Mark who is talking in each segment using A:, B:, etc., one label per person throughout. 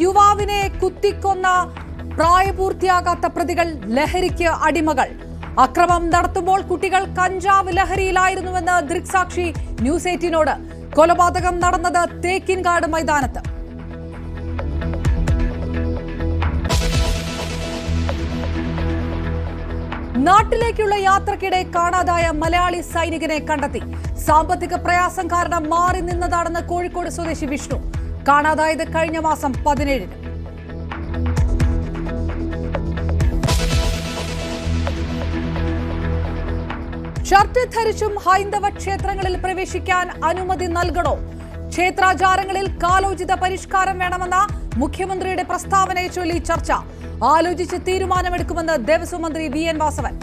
A: യുവാവിനെ കുത്തിക്കൊന്ന പ്രായപൂർത്തിയാകാത്ത പ്രതികൾ ലഹരിക്ക് അടിമകൾ. അക്രമം നടത്തുമ്പോൾ കുട്ടികൾ കഞ്ചാവ് ലഹരിയിലായിരുന്നുവെന്ന് ദൃക്സാക്ഷി ന്യൂസ് 18നോട്. കൊലപാതകം നടന്നത് തേക്കിൻകാട് മൈതാനത്ത്. നാട്ടിലേക്കുള്ള യാത്രക്കിടെ കാണാതായ മലയാളി സൈനികനെ കണ്ടെത്തി. സാമ്പത്തിക പ്രയാസം കാരണം മാറി നിന്നതാണെന്ന് കോഴിക്കോട് സ്വദേശി വിഷ്ണു. കാണാതായത് കഴിഞ്ഞ മാസം 17-ന്. ഷർട്ട് ധരിച്ചും ഹൈന്ദവ ക്ഷേത്രങ്ങളിൽ പ്രവേശിക്കാൻ അനുമതി നൽകണോ? ക്ഷേത്രാചാരങ്ങളിൽ കാലോചിത പരിഷ്കാരം വേണമെന്ന മുഖ്യമന്ത്രിയുടെ പ്രസ്താവനയെ ചൊല്ലി ചർച്ച. ആലോചിച്ച് തീരുമാനമെടുക്കുമെന്ന് ദേവസ്വം മന്ത്രി VN വാസവൻ.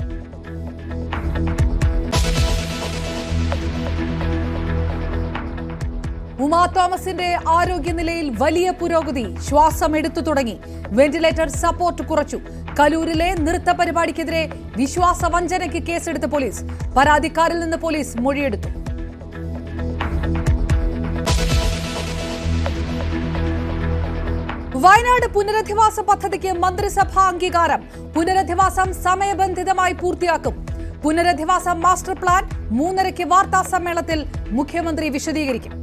A: ഉമാ തോമസിന്റെ ആരോഗ്യനിലയിൽ വലിയ പുരോഗതി. ശ്വാസം എടുത്തു തുടങ്ങി. വെന്റിലേറ്റർ സപ്പോർട്ട് കുറച്ചു. കലൂരിലെ നൃത്ത പരിപാടിക്കെതിരെ വിശ്വാസവഞ്ചനയ്ക്ക് കേസെടുത്ത് പോലീസ്. പരാതിക്കാരിൽ നിന്ന് പോലീസ് മൊഴിയെടുത്തു. വയനാട് പുനരധിവാസ പദ്ധതിക്ക് മന്ത്രിസഭാ അംഗീകാരം. പുനരധിവാസം സമയബന്ധിതമായി പൂർത്തിയാക്കും. പുനരധിവാസ മാസ്റ്റർ പ്ലാൻ 3:30 വാർത്താ സമ്മേളനത്തിൽ മുഖ്യമന്ത്രി വിശദീകരിക്കും.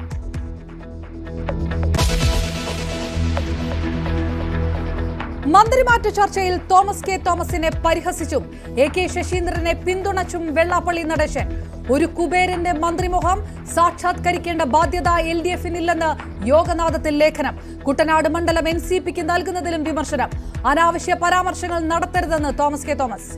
A: മന്ത്രിമാറ്റ ചർച്ചയിൽ തോമസ് കെ തോമസിനെ പരിഹസിച്ചും AK ശശീന്ദ്രനെ പിന്തുണച്ചും വെള്ളാപ്പള്ളി നടേശൻ. ഒരു കുബേരന്റെ മന്ത്രിമുഖം സാക്ഷാത്കരിക്കേണ്ട ബാധ്യത LDF-നില്ലെന്ന് യോഗനാഥത്തിൽ ലേഖനം. കുട്ടനാട് മണ്ഡലം NCPക്ക് നൽകുന്നതിലും വിമർശനം. അനാവശ്യ പരാമർശങ്ങൾ നടത്തരുതെന്ന് തോമസ് കെ തോമസ്.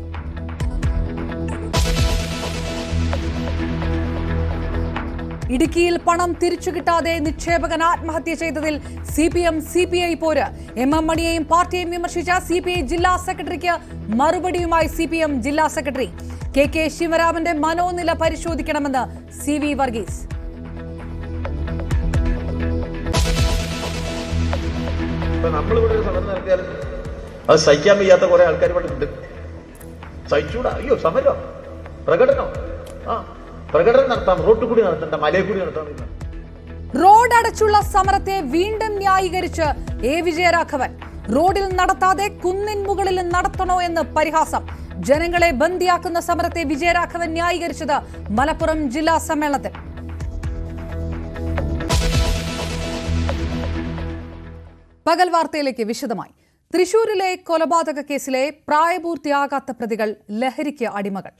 A: ഇടുക്കിയിൽ പണം തിരിച്ചു കിട്ടാതെ നിക്ഷേപകൻ ആത്മഹത്യ ചെയ്തതിൽ CPM CPI പോര്. MM മണിയെയും പാർട്ടിയെയും വിമർശിച്ച CPI ജില്ലാ സെക്രട്ടറിക്ക് മറുപടിയുമായി CPM ജില്ലാ സെക്രട്ടറി. KK ശിവരാമന്റെ മനോനില പരിശോധിക്കണമെന്ന് CV Varghese.
B: നമ്മളിവിടെ സമരം നടത്തിയാൽ അത് സഹിക്കാൻ വയ്യാത്ത കുറെ ആൾക്കാർ ഇവിടെ ഉണ്ട്. സഹിച്ചൂടാ? അയ്യോ, സമരം പ്രകടനം പ്രകടനം നടത്താം. റോഡ് കൂടി നടത്തണ്ട, മലയിൽ കൂടി നടത്താം.
A: റോഡ് അടച്ചുള്ള സമരത്തെ വീണ്ടും ന്യായീകരിച്ച് A വിജയരാഘവൻ. റോഡിൽ നടത്താതെ കുന്നിൻ മുകളിൽ നടത്തണോ എന്ന് പരിഹാസം. ജനങ്ങളെ ബന്ദിയാക്കുന്ന സമരത്തെ വിജയരാഘവൻ ന്യായീകരിച്ചത് മലപ്പുറം ജില്ലാ സമ്മേളനത്തിൽ. പകൽ വാർത്തയിലേക്ക് വിശദമായി. തൃശൂരിലെ കൊലപാതക കേസിലെ പ്രായപൂർത്തിയാകാത്ത പ്രതികൾ ലഹരിക്ക് അടിമകൾ.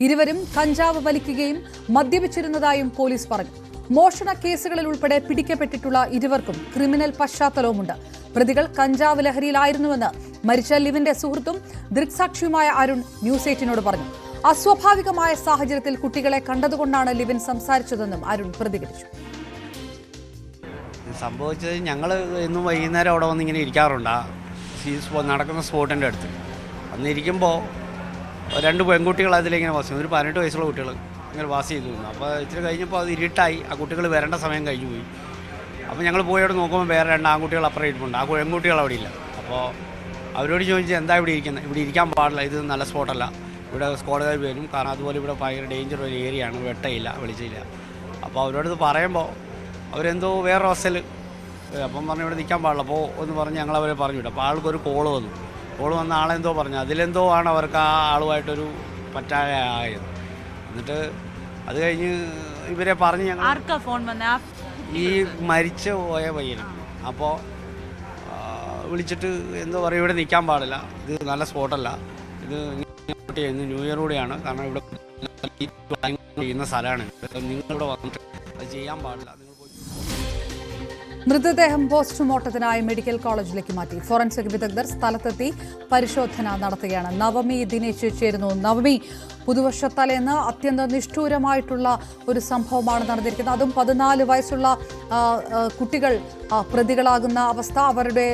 A: ഇരുവരും കഞ്ചാവ് വലിക്കുകയും മദ്യപിച്ചിരുന്നതായും പോലീസ് പറഞ്ഞു. മോഷണ കേസുകളിൽ ഉൾപ്പെടെ പിടിക്കപ്പെട്ടിട്ടുള്ള ഇരുവർക്കും ക്രിമിനൽ പശ്ചാത്തലവുമുണ്ട്. പ്രതികൾ കഞ്ചാവ് ലഹരിയിലായിരുന്നുവെന്ന് മരിച്ച ലിവിന്റെ സുഹൃത്തും ദൃക്സാക്ഷിയുമായ അരുൺ ന്യൂസ് 18നോട് പറഞ്ഞു. അസ്വാഭാവികമായ സാഹചര്യത്തിൽ കുട്ടികളെ കണ്ടതുകൊണ്ടാണ് ലിവിൻ സംസാരിച്ചതെന്നും അരുൺ പ്രതികരിച്ചു.
C: സംഭവിച്ചത് ഞങ്ങൾ ഇന്നും വൈകുന്നേരം അവിടെ വന്ന് ഇങ്ങനെ ഇരിക്കാറുണ്ട്. നടക്കുന്ന സ്പോട്ടിൻ്റെ അടുത്ത് അന്ന് ഇരിക്കുമ്പോൾ 2 പെൺകുട്ടികൾ അതിലിങ്ങനെ വാസി, ഒരു 18 വയസ്സുള്ള കുട്ടികൾ ഇങ്ങനെ വാസ് ചെയ്തു. അപ്പോൾ ഇച്ചിരി കഴിഞ്ഞപ്പോൾ അത് ഇരുട്ടായി. ആ കുട്ടികൾ വരേണ്ട സമയം കഴിഞ്ഞു പോയി. അപ്പോൾ ഞങ്ങൾ പോയി അവിടെ നോക്കുമ്പോൾ വേറെ 2 ആൺകുട്ടികൾ അപ്പുറം ഇരിപ്പുണ്ട്. ആ പെൺകുട്ടികൾ അവിടെ ഇല്ല. അപ്പോൾ അവരോട് ചോദിച്ചാൽ എന്താ ഇവിടെ ഇരിക്കുന്നത്? ഇവിടെ ഇരിക്കാൻ പാടില്ല, ഇത് നല്ല സ്പോട്ടല്ല, ഇവിടെ സ്ക്വാഡുകാർ വരും, കാരണം അതുപോലെ ഇവിടെ ഭയങ്കര ഡേഞ്ചർ ഒരു ഏരിയയാണ്, വെട്ടയില്ല, വെളിച്ചില്ല. അപ്പോൾ അവരോടത് പറയുമ്പോൾ അവരെന്തോ വേറെ ഹോസ്റ്റൽ അപ്പം പറഞ്ഞു ഇവിടെ നിൽക്കാൻ പാടില്ല, അപ്പോൾ എന്ന് പറഞ്ഞ് ഞങ്ങൾ അവരെ പറഞ്ഞു വിട്ടു. അപ്പോൾ ആൾക്കൊരു കോള് വന്ന ആളെന്തോ പറഞ്ഞു, അതിലെന്തോ ആണ് അവർക്ക് ആ ആളുമായിട്ടൊരു പറ്റാതായത്. എന്നിട്ട് അത് കഴിഞ്ഞ് ഇവരെ പറഞ്ഞ് ഞങ്ങൾ ഈ മരിച്ചു പോയ പയ്യനും അപ്പോൾ വിളിച്ചിട്ട് എന്തോ പറയും ഇവിടെ നിൽക്കാൻ പാടില്ല, ഇത് നല്ല സ്പോട്ടല്ല, ഇത് ന്യൂ ഇയർ കൂടെയാണ്, കാരണം ഇവിടെ ചെയ്യുന്ന സ്ഥലമാണ്, നിങ്ങളിവിടെ വന്നിട്ട് അത് ചെയ്യാൻ പാടില്ല.
A: മൃതദേഹം പോസ്റ്റ്മോർട്ടത്തിനായി മെഡിക്കൽ കോളേജിലേക്ക് മാറ്റി. ഫോറൻസിക് വിദഗ്ധർ സ്ഥലത്തെത്തി പരിശോധന നടത്തുകയാണ്. നവമി ദിനേശ് ചേരുന്നു. നവമി, പുതുവർഷ തലേന്ന് അത്യന്തം നിഷ്ഠൂരമായിട്ടുള്ള ഒരു സംഭവമാണ് നടന്നിരിക്കുന്നത്. അതും 14 വയസ്സുള്ള കുട്ടികൾ പ്രതികളാകുന്ന അവസ്ഥ, അവരുടെ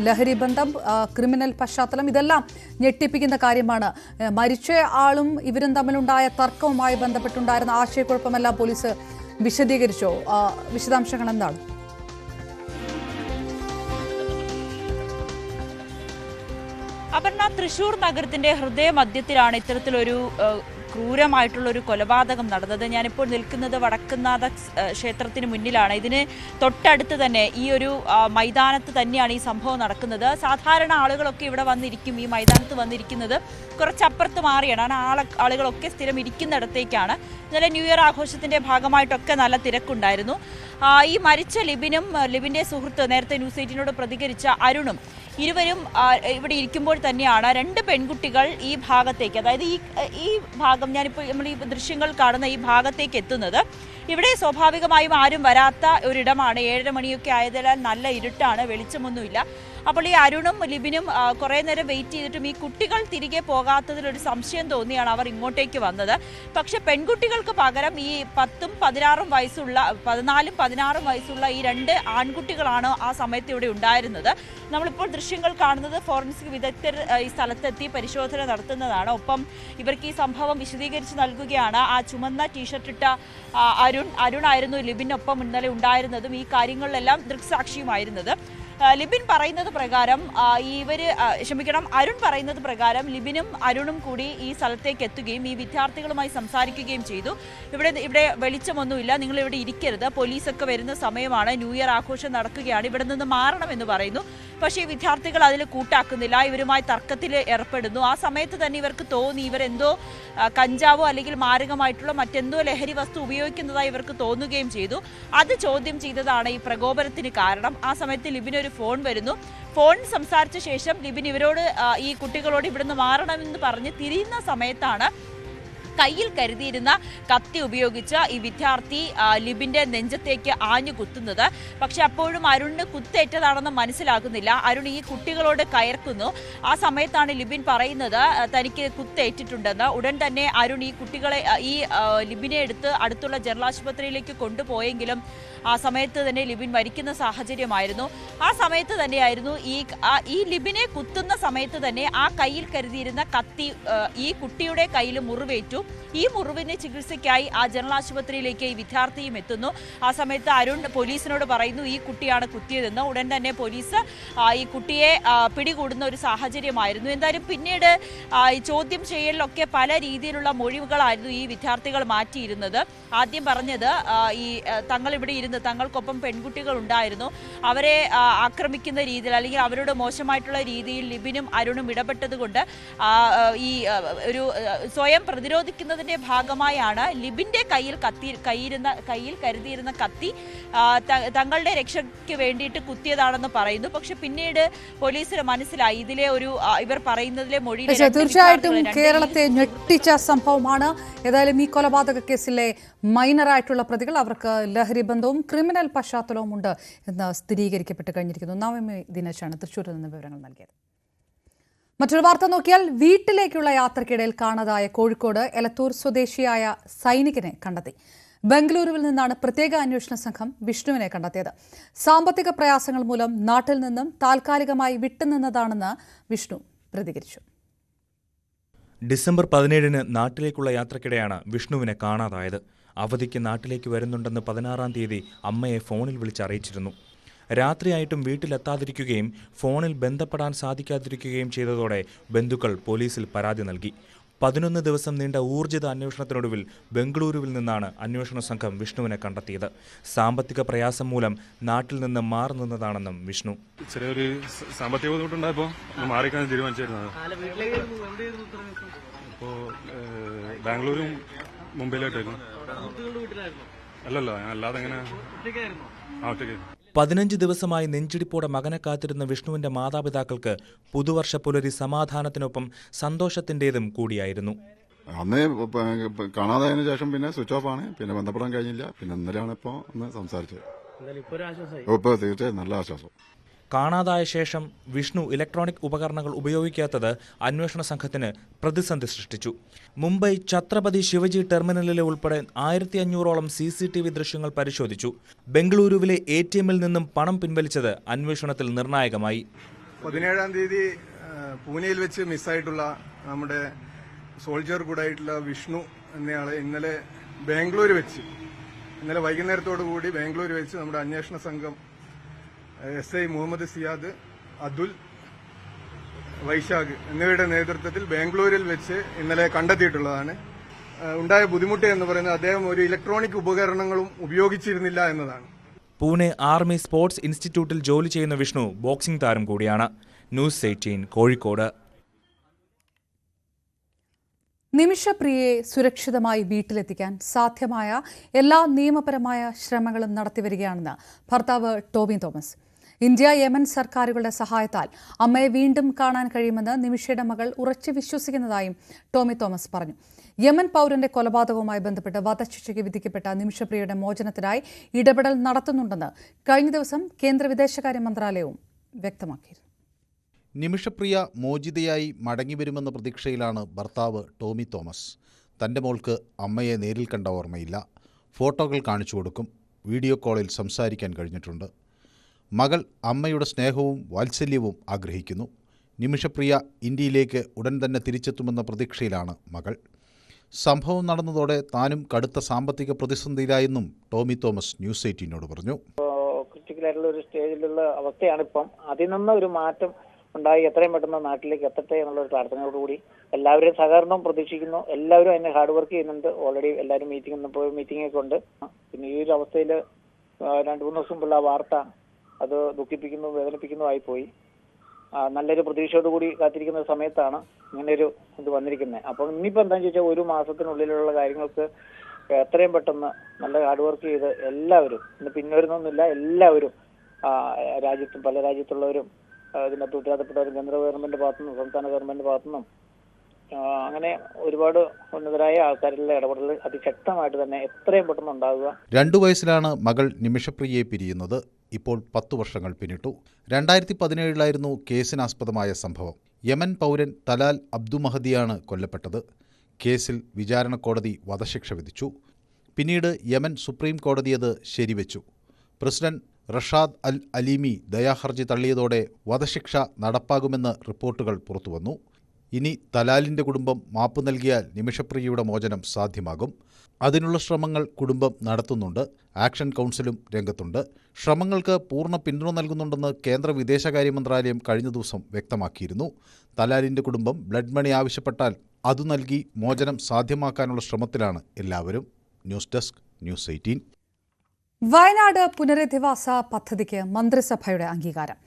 A: ലഹരി ബന്ധം, ക്രിമിനൽ പശ്ചാത്തലം, ഇതെല്ലാം ഞെട്ടിപ്പിക്കുന്ന കാര്യമാണ്. മരിച്ച ആളും ഇവരും തമ്മിലുണ്ടായ തർക്കവുമായി ബന്ധപ്പെട്ടുണ്ടായിരുന്ന ആശയക്കുഴപ്പമെല്ലാം പോലീസ് വിശദീകരിച്ചോ? വിശദാംശങ്ങൾ എന്താണ്?
D: അപർണ, തൃശൂർ നഗരത്തിന്റെ ഹൃദയമധ്യത്തിലാണ് ഇത്തരത്തിലൊരു ക്രൂരമായിട്ടുള്ള ഒരു കൊലപാതകം നടന്നത്. ഞാനിപ്പോൾ നിൽക്കുന്നത് വടക്കുന്നാഥ ക്ഷേത്രത്തിന് മുന്നിലാണ്. ഇതിന് തൊട്ടടുത്ത് തന്നെ ഈ ഒരു മൈതാനത്ത് തന്നെയാണ് ഈ സംഭവം നടക്കുന്നത്. സാധാരണ ആളുകളൊക്കെ ഇവിടെ വന്നിരിക്കും, ഈ മൈതാനത്ത് വന്നിരിക്കുന്നത് കുറച്ചപ്പുറത്ത് മാറിയാണ്. ആളുകളൊക്കെ സ്ഥിരം ഇരിക്കുന്നിടത്തേക്കാണ്. ഇന്നലെ ന്യൂ ഇയർ ആഘോഷത്തിന്റെ ഭാഗമായിട്ടൊക്കെ നല്ല തിരക്കുണ്ടായിരുന്നു. ഈ മരിച്ച ലിബിന്റെ സുഹൃത്ത് നേരത്തെ ന്യൂസ് 18നോട് പ്രതികരിച്ച അരുണും ഇരുവരും ഇവിടെ ഇരിക്കുമ്പോൾ തന്നെയാണ് രണ്ട് പെൺകുട്ടികൾ ഈ ഭാഗത്തേക്ക്, അതായത് ഈ ഭാഗം ഞാനിപ്പോൾ നമ്മൾ ഈ ദൃശ്യങ്ങൾ കാണുന്ന ഈ ഭാഗത്തേക്ക് എത്തുന്നത്. ഇവിടെ സ്വാഭാവികമായും ആരും വരാത്ത ഒരിടമാണ്. 7:30 മണിയൊക്കെ ആയതിനാൽ നല്ല ഇരുട്ടാണ്, വെളിച്ചമൊന്നുമില്ല. അപ്പോൾ ഈ അരുണും ലിബിനും കുറേ നേരം വെയിറ്റ് ചെയ്തിട്ടും ഈ കുട്ടികൾ തിരികെ പോകാത്തതിലൊരു സംശയം തോന്നിയാണ് അവർ ഇങ്ങോട്ടേക്ക് വന്നത്. പക്ഷെ പെൺകുട്ടികൾക്ക് പകരം ഈ 10ഉം 16ഉം വയസ്സുള്ള 14ഉം 16ഉം വയസ്സുള്ള ഈ രണ്ട് ആൺകുട്ടികളാണ് ആ സമയത്ത് ഇവിടെ ഉണ്ടായിരുന്നത്. നമ്മളിപ്പോൾ ദൃശ്യങ്ങൾ കാണുന്നത് ഫോറൻസിക് വിദഗ്ധർ ഈ സ്ഥലത്തെത്തി പരിശോധന നടത്തുന്നതാണ്. ഒപ്പം ഇവർക്ക് ഈ സംഭവം വിശദീകരിച്ച് നൽകുകയാണ് ആ ചുമന്ന ടീഷർട്ട് ഇട്ട അരുണായിരുന്നു ലിബിനൊപ്പം ഇന്നലെ ഉണ്ടായിരുന്നതും ഈ കാര്യങ്ങളിലെല്ലാം ദൃക്സാക്ഷിയുമായിരുന്നത്. ലിബിൻ പറയുന്നത് പ്രകാരം അരുൺ പറയുന്നത് പ്രകാരം ലിബിനും അരുണും കൂടി ഈ സ്ഥലത്തേക്ക് എത്തുകയും ഈ വിദ്യാർത്ഥികളുമായി സംസാരിക്കുകയും ചെയ്തു. ഇവിടെ വെളിച്ചമൊന്നുമില്ല, നിങ്ങൾ ഇവിടെ ഇരിക്കരുത്, പോലീസൊക്കെ വരുന്ന സമയമാണ്, ന്യൂ ഇയർ ആഘോഷം നടക്കുകയാണ്, ഇവിടെ നിന്ന് മാറണമെന്ന് പറയുന്നു. പക്ഷേ ഈ വിദ്യാർത്ഥികൾ അതിൽ കൂട്ടാക്കുന്നില്ല, ഇവരുമായി തർക്കത്തിൽ ഏർപ്പെടുന്നു. ആ സമയത്ത് തന്നെ ഇവർക്ക് തോന്നി ഇവരെന്തോ കഞ്ചാവോ അല്ലെങ്കിൽ മാരകമായിട്ടുള്ള മറ്റെന്തോ ലഹരി വസ്തു ഉപയോഗിക്കുന്നതായി ഇവർക്ക് തോന്നുകയും ചെയ്തു. അത് ചോദ്യം ചെയ്തതാണ് ഈ പ്രകോപനത്തിന് കാരണം. ആ സമയത്ത് ലിബിന് ഒരു ഫോൺ വരുന്നു. ഫോൺ സംസാരിച്ച ശേഷം ലിബിൻ ഈ കുട്ടികളോട് ഇവിടുന്ന് മാറണമെന്ന് പറഞ്ഞ് തിരിയുന്ന സമയത്താണ് കയ്യിൽ കരുതിയിരുന്ന കത്തി ഉപയോഗിച്ച് ഈ വിദ്യാർത്ഥി ലിബിന്റെ നെഞ്ചത്തേക്ക് ആഞ്ഞു കുത്തുന്നത്. പക്ഷെ അപ്പോഴും അരുണിന് കുത്തേറ്റതാണെന്ന് മനസ്സിലാകുന്നില്ല. അരുൺ ഈ കുട്ടികളോട് കയർക്കുന്നു. ആ സമയത്താണ് ലിബിൻ പറയുന്നത് തനിക്ക് കുത്തേറ്റിട്ടുണ്ടെന്ന്. ഉടൻ തന്നെ അരുൺ ഈ കുട്ടികളെ ലിബിനെ എടുത്ത് അടുത്തുള്ള ജനറൽ ആശുപത്രിയിലേക്ക് കൊണ്ടുപോയെങ്കിലും ആ സമയത്ത് തന്നെ ലിബിൻ മരിക്കുന്ന സാഹചര്യമായിരുന്നു. ആ സമയത്ത് തന്നെയായിരുന്നു ഈ ലിബിനെ കുത്തുന്ന സമയത്ത് തന്നെ ആ കയ്യിൽ കരുതിയിരുന്ന കത്തി ഈ കുട്ടിയുടെ കയ്യിൽ മുറിവേറ്റു. ഈ മുറിവിന് ചികിത്സയ്ക്കായി ആ ജനറൽ ആശുപത്രിയിലേക്ക് ഈ വിദ്യാർത്ഥിയും എത്തുന്നു. ആ സമയത്ത് അരുൺ പോലീസിനോട് പറയുന്നു ഈ കുട്ടിയാണ് കുത്തിയതെന്ന്. ഉടൻ തന്നെ പോലീസ് ഈ കുട്ടിയെ പിടികൂടുന്ന ഒരു സാഹചര്യമായിരുന്നു. എന്തായാലും പിന്നീട് ഈ ചോദ്യം ചെയ്യലിലൊക്കെ പല രീതിയിലുള്ള മൊഴികളായിരുന്നു ഈ വിദ്യാർത്ഥികൾ മാറ്റിയിരുന്നത്. ആദ്യം പറഞ്ഞത് തങ്ങൾ ഇവിടെ ഇരുന്ന് തങ്ങൾക്കൊപ്പം പെൺകുട്ടികൾ ഉണ്ടായിരുന്നു, അവരെ ആക്രമിക്കുന്ന രീതിയിൽ അല്ലെങ്കിൽ അവരോട് മോശമായിട്ടുള്ള രീതിയിൽ ലിബിനും അരുണും ഇടപെട്ടത് കൊണ്ട് ഒരു സ്വയം പ്രതിരോധിക്കുന്നതിന്റെ ഭാഗമായാണ് ലിബിന്റെ കയ്യിൽ കരുതിയിരുന്ന കത്തി തങ്ങളുടെ രക്ഷയ്ക്ക് വേണ്ടിയിട്ട് കുത്തിയതാണെന്ന് പറയുന്നു. പക്ഷെ പിന്നീട് പോലീസിന് മനസ്സിലായി ഇതിലെ ഇവർ പറയുന്നതിലെ മൊഴി
A: തീർച്ചയായിട്ടും കേരളത്തെ ഞെട്ടിച്ച സംഭവമാണ്. ഏതായാലും ഈ കൊലപാതക കേസിലെ മൈനറായിട്ടുള്ള പ്രതികൾ അവർക്ക് ലഹരി ബന്ധവും ക്രിമിനൽ പശ്ചാത്തലവും ഉണ്ട് എന്ന് സ്ഥിരീകരിക്കപ്പെട്ട് കഴിഞ്ഞിരിക്കുന്നു. നവമി ദിനേശാണ് തൃശ്ശൂരിൽ നിന്ന് വിവരങ്ങൾ നൽകിയത്. മറ്റൊരു വാർത്ത നോക്കിയാൽ വീട്ടിലേക്കുള്ള യാത്രക്കിടയിൽ കാണാതായ കോഴിക്കോട് എലത്തൂർ സ്വദേശിയായ സൈനികനെ കണ്ടെത്തി. ബംഗളൂരുവിൽ നിന്നാണ് പ്രത്യേക അന്വേഷണ സംഘം വിഷ്ണുവിനെ കണ്ടെത്തിയത്. സാമ്പത്തിക പ്രയാസങ്ങൾ മൂലം നാട്ടിൽ നിന്നും താൽക്കാലികമായി വിട്ടുനിന്നതാണെന്ന് വിഷ്ണു പ്രതികരിച്ചു.
E: ഡിസംബർ 17-ന് നാട്ടിലേക്കുള്ള യാത്രക്കിടെയാണ് വിഷ്ണുവിനെ കാണാതായത്. അവധിക്ക് നാട്ടിലേക്ക് വരുന്നുണ്ടെന്ന് 16-ാം തീയതി അമ്മയെ ഫോണിൽ വിളിച്ചറിയിച്ചിരുന്നു. രാത്രിയായിട്ടും വീട്ടിലെത്താതിരിക്കുകയും ഫോണിൽ ബന്ധപ്പെടാൻ സാധിക്കാതിരിക്കുകയും ചെയ്തതോടെ ബന്ധുക്കൾ പോലീസിൽ പരാതി നൽകി. 11 ദിവസം നീണ്ട ഊർജിത അന്വേഷണത്തിനൊടുവിൽ ബംഗളൂരുവിൽ നിന്നാണ് അന്വേഷണ സംഘം വിഷ്ണുവിനെ കണ്ടെത്തിയത്. സാമ്പത്തിക പ്രയാസം മൂലം നാട്ടിൽ നിന്ന് മാറി നിന്നതാണെന്നും വിഷ്ണു.
F: ചെറിയൊരു സാമ്പത്തിക ബുദ്ധിമുട്ടുണ്ടായപ്പോൾ മാറിക്കാൻ തീരുമാനിച്ചിരുന്നത്. ഇപ്പോൾ ബാംഗ്ലൂരും മുംബൈയിലോട്ടായിരുന്നു. അല്ലല്ലോ, ഞാൻ അല്ലാതെ എങ്ങനെ
E: 15 ദിവസമായി നെഞ്ചിടിപ്പോടെ മകനെ കാത്തിരുന്ന വിഷ്ണുവിന്റെ മാതാപിതാക്കൾക്ക് പുതുവർഷ പുലരി സമാധാനത്തിനൊപ്പം സന്തോഷത്തിന്റേതും കൂടിയായിരുന്നു.
G: അന്ന് കാണാതായതിനു ശേഷം പിന്നെ സ്വിച്ച് ഓഫ് ആണ്, പിന്നെ ബന്ധപ്പെടാൻ കഴിഞ്ഞില്ല. പിന്നെ ഇന്നലെയാണ് ഇപ്പോൾ ഒന്ന് സംസാരിച്ചത്. ഇപ്പോൾ തീർച്ചയായും നല്ല ആശ്വാസം.
E: കാണാതായ ശേഷം വിഷ്ണു ഇലക്ട്രോണിക് ഉപകരണങ്ങൾ ഉപയോഗിക്കാത്തത് അന്വേഷണ സംഘത്തിന് പ്രതിസന്ധി സൃഷ്ടിച്ചു. മുംബൈ ഛത്രപതി ശിവജി ടെർമിനലിലെ ഉൾപ്പെടെ 1500ഓളം CCTV ദൃശ്യങ്ങൾ പരിശോധിച്ചു. ബംഗളൂരുവിലെ ATMൽ നിന്നും പണം പിൻവലിച്ചത് അന്വേഷണത്തിൽ നിർണായകമായി.
H: 17-ാം തീയതി പൂനെയിൽ വെച്ച് മിസ്സായിട്ടുള്ള നമ്മുടെ സോൾജർ കൂടായിട്ടുള്ള വിഷ്ണു എന്നയാളെ ഇന്നലെ വൈകുന്നേരത്തോടു കൂടി ബാംഗ്ലൂർ വെച്ച് നമ്മുടെ അന്വേഷണ സംഘം SI മുഹമ്മദ് സിയാദ്, അതുൽ, വൈശാഖ് എന്നിവയുടെ നേതൃത്വത്തിൽ ബാംഗ്ലൂരിൽ വെച്ച് ഇന്നലെ കണ്ടെത്തിയിട്ടുള്ളതാണ്. ഉണ്ടായ ബുദ്ധിമുട്ട് എന്ന് പറയുന്നത് അദ്ദേഹം ഒരു ഇലക്ട്രോണിക് ഉപകരണങ്ങളും ഉപയോഗിച്ചിരുന്നില്ല എന്നതാണ്.
E: പൂനെ ആർമി സ്പോർട്സ് ഇൻസ്റ്റിറ്റ്യൂട്ടിൽ ജോലി ചെയ്യുന്ന വിഷ്ണു ബോക്സിംഗ് താരം കൂടിയാണ്. ന്യൂസ് 18 കോഴിക്കോട്.
A: നിമിഷപ്രിയയെ സുരക്ഷിതമായി വീട്ടിലെത്തിക്കാൻ സാധ്യമായ എല്ലാ നിയമപരമായ ശ്രമങ്ങളും നടത്തിവരികയാണെന്ന് ഭർത്താവ് ടോമി തോമസ്. ഇന്ത്യ യമൻ സർക്കാരുകളുടെ സഹായത്താൽ അമ്മയെ വീണ്ടും കാണാൻ കഴിയുമെന്ന് നിമിഷയുടെ മകൾ ഉറച്ചു വിശ്വസിക്കുന്നതായും ടോമി തോമസ് പറഞ്ഞു. യമൻ പൗരന്റെ കൊലപാതകവുമായി ബന്ധപ്പെട്ട് വധശിക്ഷയ്ക്ക് വിധിക്കപ്പെട്ട നിമിഷപ്രിയയുടെ മോചനത്തിനായി ഇടപെടൽ നടത്തുന്നുണ്ടെന്ന് കഴിഞ്ഞ ദിവസം കേന്ദ്ര വിദേശകാര്യ മന്ത്രാലയവും വ്യക്തമാക്കിയിരുന്നു.
I: നിമിഷപ്രിയ മോചിതയായി മടങ്ങിവരുമെന്ന പ്രതീക്ഷയിലാണ് ഭർത്താവ് ടോമി തോമസ്. തൻ്റെ മോൾക്ക് അമ്മയെ നേരിൽ കണ്ട ഓർമ്മയില്ല. ഫോട്ടോകൾ കാണിച്ചു കൊടുക്കും. വീഡിയോ കോളിൽ സംസാരിക്കാൻ കഴിഞ്ഞിട്ടുണ്ട്. മകൾ അമ്മയുടെ സ്നേഹവും വാത്സല്യവും ആഗ്രഹിക്കുന്നു. നിമിഷപ്രിയ ഇന്ത്യയിലേക്ക് ഉടൻ തന്നെ തിരിച്ചെത്തുമെന്ന പ്രതീക്ഷയിലാണ് മകൾ. സംഭവം നടന്നതോടെ താനും കടുത്ത സാമ്പത്തിക പ്രതിസന്ധിയിലായെന്നും ടോമി തോമസ് ന്യൂസ് 18നോട് പറഞ്ഞു.
J: ക്രിട്ടിക്കലായിട്ടുള്ള ഒരു സ്റ്റേജിലുള്ള അവസ്ഥയാണ് ഇപ്പം. അതിൽ നിന്ന് ഒരു മാറ്റം ഉണ്ടായി എത്രയും പെട്ടെന്ന് നാട്ടിലേക്ക് എത്തട്ടെ എന്നുള്ള ഒരു പ്രാർത്ഥനയോടുകൂടി എല്ലാവരുടെയും സഹകരണം പ്രതീക്ഷിക്കുന്നു. എല്ലാവരും അതിനെ ഹാർഡ് വർക്ക് ചെയ്യുന്നുണ്ട്. ഓൾറെഡി എല്ലാവരും മീറ്റിംഗ് ഒക്കെ ഉണ്ട്. പിന്നെ ഈ ഒരു അവസ്ഥയിൽ 2-3 ദിവസം മുമ്പുള്ള വാർത്ത അത് ദുഃഖിപ്പിക്കുന്നു, വേദനിപ്പിക്കുന്നതായി പോയി. നല്ലൊരു പ്രതീക്ഷയോടുകൂടി കാത്തിരിക്കുന്ന സമയത്താണ് ഇങ്ങനെയൊരു ഇത് വന്നിരിക്കുന്നത്. അപ്പം ഇനിയിപ്പോൾ എന്താണെന്ന് ചോദിച്ചാൽ 1 മാസത്തിനുള്ളിലുള്ള കാര്യങ്ങൾക്ക് എത്രയും പെട്ടെന്ന് നല്ല ഹാർഡ് വർക്ക് ചെയ്ത് എല്ലാവരും ഇന്ന് പിന്നൊരുന്നൊന്നുമില്ല, എല്ലാവരും പല രാജ്യത്തുള്ളവരും ഇതിനകത്ത് ഉത്തരവാദപ്പെട്ടവരും കേന്ദ്ര ഗവൺമെന്റ് ഭാഗത്തുനിന്നും സംസ്ഥാന ഗവൺമെന്റ് ഭാഗത്തുനിന്നും അങ്ങനെ ഒരുപാട് ഉന്നതരായ ആൾക്കാരുടെ ഇടപെടൽ അതിശക്തമായിട്ട് തന്നെ എത്രയും പെട്ടെന്ന് ഉണ്ടാകുക.
I: 2 വയസ്സിലാണ് മകൾ നിമിഷപ്രിയയെ പിരിയുന്നത്. ഇപ്പോൾ 10 വർഷങ്ങൾ പിന്നിട്ടു. 2017 കേസിനാസ്പദമായ സംഭവം. യമൻ പൗരൻ തലാൽ അബ്ദുമഹദിയാണ് കൊല്ലപ്പെട്ടത്. കേസിൽ വിചാരണ കോടതി വധശിക്ഷ വിധിച്ചു. പിന്നീട് യമൻ സുപ്രീം കോടതി അത് ശരിവെച്ചു. പ്രസിഡന്റ് റഷാദ് അൽ അലീമി ദയാഹർജി തള്ളിയതോടെ വധശിക്ഷ നടപ്പാകുമെന്ന് റിപ്പോർട്ടുകൾ പുറത്തുവന്നു. ഇനി തലാലിൻ്റെ കുടുംബം മാപ്പ് നൽകിയാൽ നിമിഷപ്രിയയുടെ മോചനം സാധ്യമാകും. അതിനുള്ള ശ്രമങ്ങൾ കുടുംബം നടത്തുന്നുണ്ട്. ആക്ഷൻ കൗൺസിലും രംഗത്തുണ്ട്. ശ്രമങ്ങൾക്ക് പൂർണ്ണ പിന്തുണ നൽകുന്നുണ്ടെന്ന് കേന്ദ്ര വിദേശകാര്യ മന്ത്രാലയം കഴിഞ്ഞ ദിവസം വ്യക്തമാക്കിയിരുന്നു. തലാലിൻ്റെ കുടുംബം ബ്ലഡ് മണി ആവശ്യപ്പെട്ടാൽ അതു നൽകി മോചനം സാധ്യമാക്കാനുള്ള ശ്രമത്തിലാണ് എല്ലാവരും. News desk news 18.
A: വയനാട് പുനരധിവാസ പദ്ധതിക്ക് മന്ത്രിസഭയുടെ അംഗീകാരം.